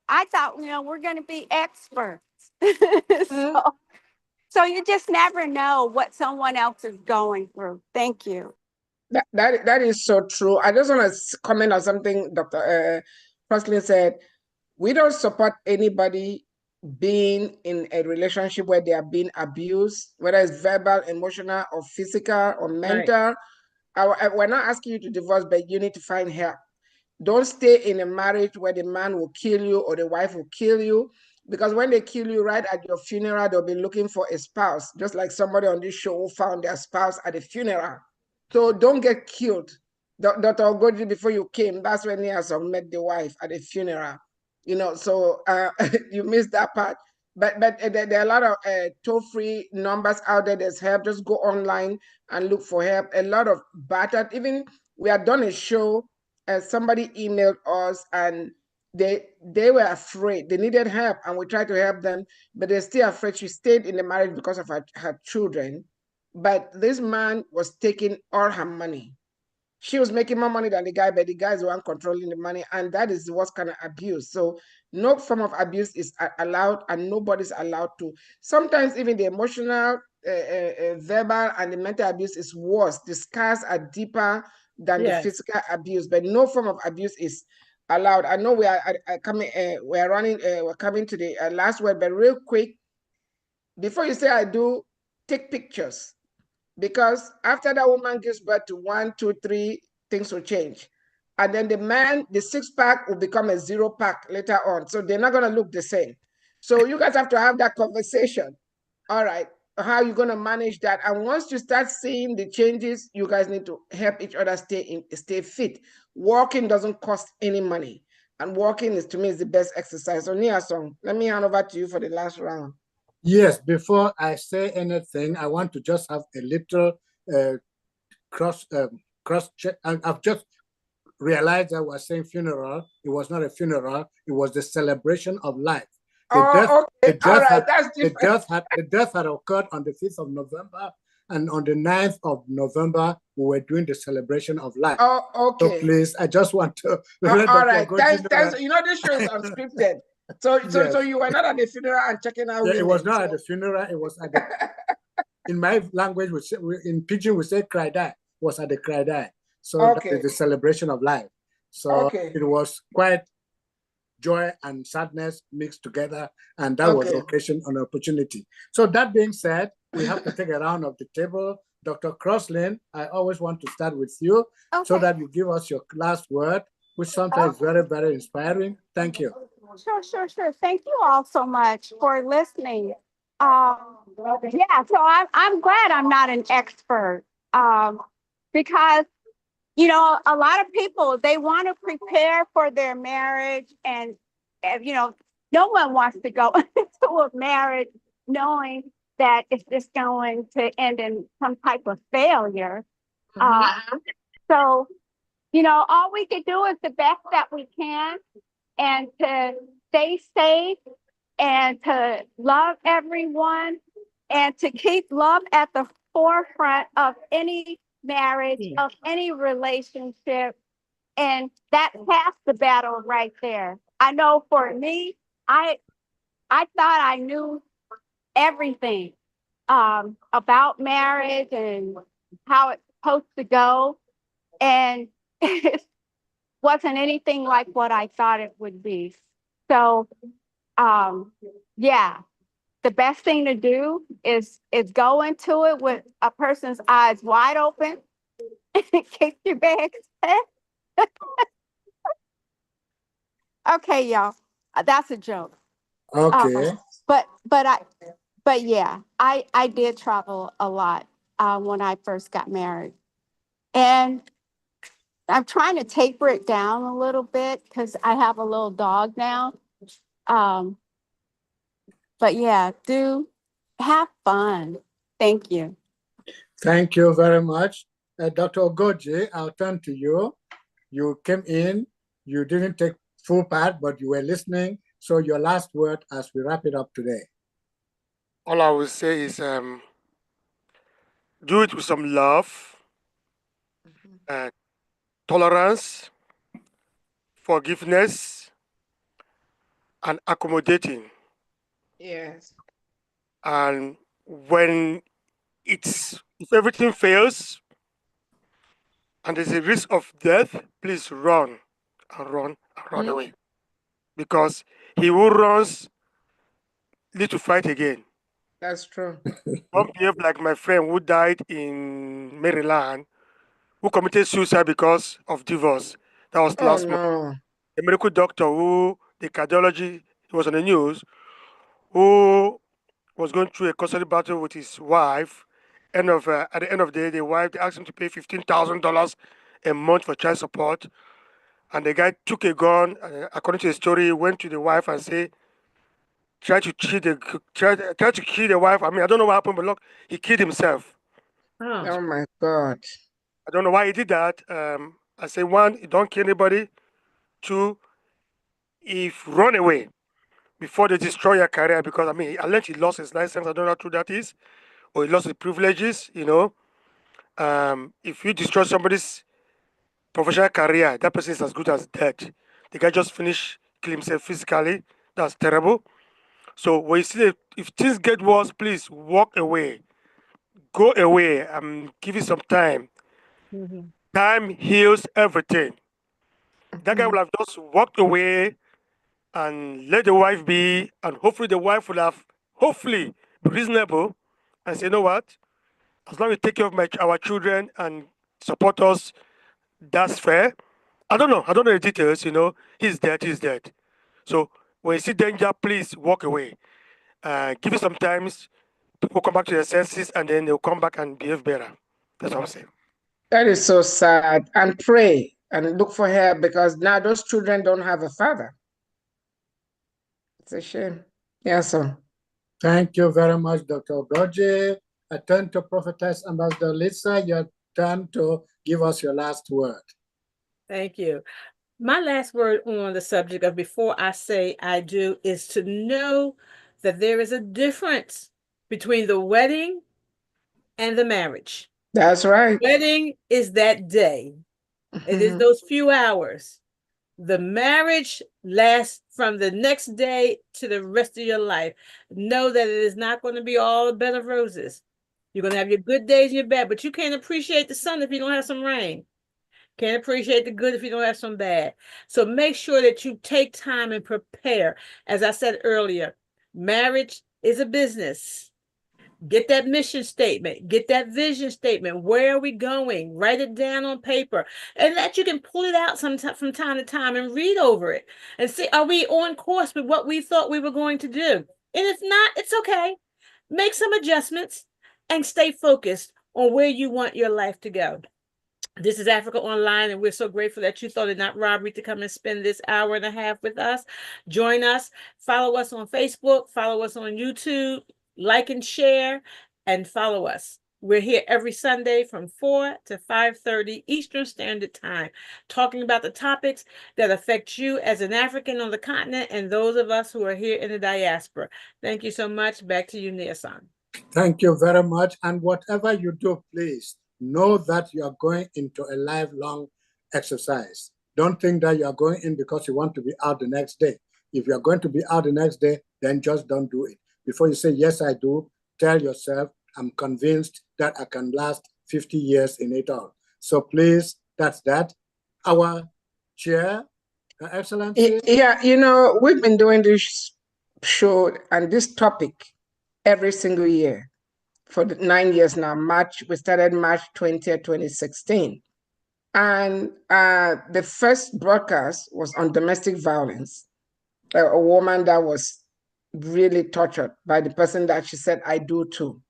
I thought, we're going to be experts. Mhm. so, so you just never know what someone else is going through. Thank you. That is so true. I just want to comment on something Dr. Crossley said. We don't support anybody being in a relationship where they are being abused, whether it's verbal, emotional, or physical, or Right. mental. We're not asking you to divorce, but you need to find help. Don't stay in a marriage where the man will kill you or the wife will kill you. Because when they kill you right at your funeral, they'll be looking for a spouse, just like somebody on this show found their spouse at the funeral. So don't get killed. Dr. Ogoji, before you came, that's when he has met the wife at the funeral. So you missed that part. But there are a lot of toll-free numbers out there. There's help. Just go online and look for help. A lot of battered. Even we had done a show. Somebody emailed us and they were afraid. They needed help, and we tried to help them, but they're still afraid. She stayed in the marriage because of her children. But this man was taking all her money. She was making more money than the guy, but the guy is the one controlling the money, and that is what's kind of abuse. So no form of abuse is allowed, and nobody's allowed to. Sometimes even the emotional, verbal, and the mental abuse is worse. The scars are deeper than the Yes. physical abuse, but no form of abuse is allowed. I know we are coming. We're running. We're coming to the last word, but real quick, before you say I do, take pictures. Because after that woman gives birth to 1, 2, 3, things will change. And then the man, the 6-pack will become a 0-pack later on. So they're not going to look the same. So you guys have to have that conversation. All right. How are you going to manage that? And once you start seeing the changes, you guys need to help each other stay fit. Walking doesn't cost any money. And walking is, to me, is the best exercise. So Nia Song, let me hand over to you for the last round. Yes, before I say anything, I want to just have a little cross check. I've just realized I was saying funeral. It was not a funeral. It was the celebration of life. The death had occurred on the 5th of November, and on the 9th of November, we were doing the celebration of life. Oh, okay. So please, I just want to all right. Thanks. This show is unscripted. So Yes. so you were not at the funeral and checking out. Yeah, it was not at the funeral. It was at the. In my language, in Pidgin, we say "cry die." It was at the cry die. So that is the celebration of life. So it was quite joy and sadness mixed together, and that was occasion an opportunity. So that being said, we have to take a round of the table. Dr. Crossley, I always want to start with you so that you give us your last word, which sometimes is very, very inspiring. Thank you. Sure. Thank you all so much for listening. So I'm glad I'm not an expert because a lot of people, they want to prepare for their marriage and you know, no one wants to go into a marriage knowing that it's just going to end in some type of failure. So, all we can do is the best that we can and to stay safe and to love everyone and to keep love at the forefront of any marriage, of any relationship. And that's half the battle right there. I know for me, I thought I knew everything about marriage and how it's supposed to go. And it wasn't anything like what I thought it would be. So, yeah, the best thing to do is go into it with a person's eyes wide open. Keep your bags packed. Okay, y'all. That's a joke. Okay. But yeah, I did travel a lot when I first got married, and I'm trying to taper it down a little bit because I have a little dog now. Um, but yeah, do have fun. Thank you. Thank you very much. Dr. Ogoje, I'll turn to you. You came in, you didn't take full part, but you were listening. So your last word as we wrap it up today. All I will say is do it with some love, uh, tolerance, forgiveness, and accommodating. Yes. And when if everything fails and there's a risk of death, please run and run and run away. Because he who runs need to fight again. That's true. Don't behave like my friend who died in Maryland, who committed suicide because of divorce. That was Oh last month. no. A medical doctor the cardiology, he was on the news, who was going through a custody battle with his wife. At the end of the day, the wife asked him to pay $15,000 a month for child support, and the guy took a gun. According to the story, he went to the wife and said, try to kill the wife. I mean, I don't know what happened, but look, he killed himself. Oh my God. I don't know why he did that. I say one, don't kill anybody. Two, if run away before they destroy your career, because I mean, unless he lost his license, I don't know how true that is, or he lost his privileges. If you destroy somebody's professional career, that person is as good as dead. The guy just finished killing himself physically. That's terrible. So when you see if things get worse, please walk away, go away. I'm giving some time. Time heals everything. That guy would have just walked away and let the wife be, and hopefully the wife would have hopefully be reasonable and say, you know what? As long as you take care of our children and support us, that's fair. I don't know. I don't know the details. He's dead. He's dead. So when you see danger, please walk away. Give it some time. People come back to their senses, and then they'll come back and behave better. That's what I'm saying. That is so sad. And pray and look for help because now those children don't have a father. It's a shame. Yes, sir. Thank you very much, Dr. Ogoje. I turn to Prophetess Ambassador Lisa. Your turn to give us your last word. Thank you. My last word on the subject of before I say I do is to know that there is a difference between the wedding and the marriage. That's right. Wedding is that day. It is those few hours. The marriage lasts from the next day to the rest of your life. Know that it is not going to be all a bed of roses. You're going to have your good days and your bad, but you can't appreciate the sun if you don't have some rain. Can't appreciate the good if you don't have some bad. So make sure that you take time and prepare. As I said earlier, marriage is a business. Get that mission statement. Get that vision statement. Where are we going? Write it down on paper. And that you can pull it out from time to time and read over it and see, are we on course with what we thought we were going to do? And if not, it's okay. Make some adjustments and stay focused on where you want your life to go. This is Africa Online, and we're so grateful that you thought it not robbery to come and spend this hour and a half with us. Join us, follow us on Facebook, follow us on YouTube, like and share, and follow us. We're here every Sunday from 4 to 5:30 Eastern Standard Time, talking about the topics that affect you as an African on the continent and those of us who are here in the diaspora. Thank you so much. Back to you, Nia-san. Thank you very much. And whatever you do, please know that you are going into a lifelong exercise. Don't think that you are going in because you want to be out the next day. If you are going to be out the next day, then just don't do it. Before you say, yes, I do, tell yourself, I'm convinced that I can last 50 years in it all. So please, that's that. Our chair, Her Excellency. Yeah, we've been doing this show and this topic every single year for 9 years now. We started March 20th, 2016. And the first broadcast was on domestic violence. A woman that was really tortured by the person that she said, I do too.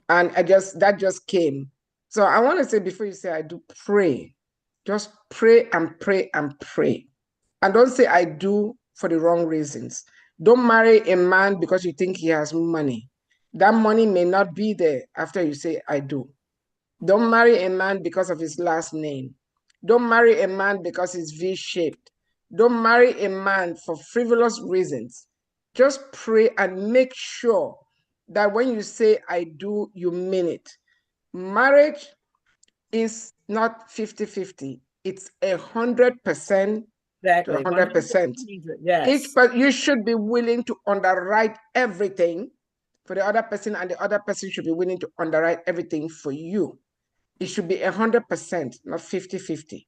And that just came. So I want to say, before you say I do, pray. Just pray and pray and pray. And don't say I do for the wrong reasons. Don't marry a man because you think he has money. That money may not be there after you say I do. Don't marry a man because of his last name. Don't marry a man because he's V-shaped. Don't marry a man for frivolous reasons. Just pray and make sure that when you say I do, you mean it. Marriage is not 50-50. It's 100% Exactly. to 100%. Yes. But you should be willing to underwrite everything for the other person, and the other person should be willing to underwrite everything for you. It should be 100%, not 50-50.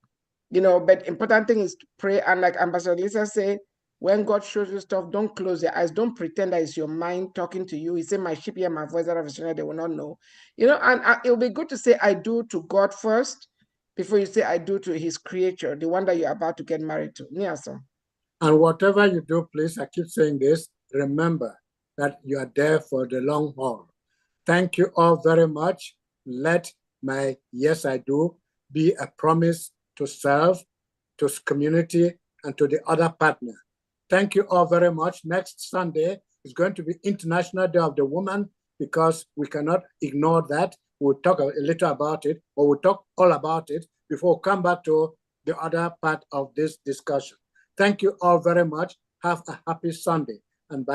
But important thing is to pray. And like Ambassador Lisa said, when God shows you stuff, don't close your eyes. Don't pretend that it's your mind talking to you. He said, my sheep hear my voice, that of a they will not know. And it'll be good to say I do to God first before you say I do to his creature, the one that you're about to get married to. Nia-san. And whatever you do, please, I keep saying this, remember that you are there for the long haul. Thank you all very much. Let my yes, I do be a promise to serve, to community, and to the other partner. Thank you all very much. Next Sunday is going to be International Day of the Woman, because we cannot ignore that. We'll talk a little about it, or we'll talk all about it before we come back to the other part of this discussion. Thank you all very much. Have a happy Sunday, and bye.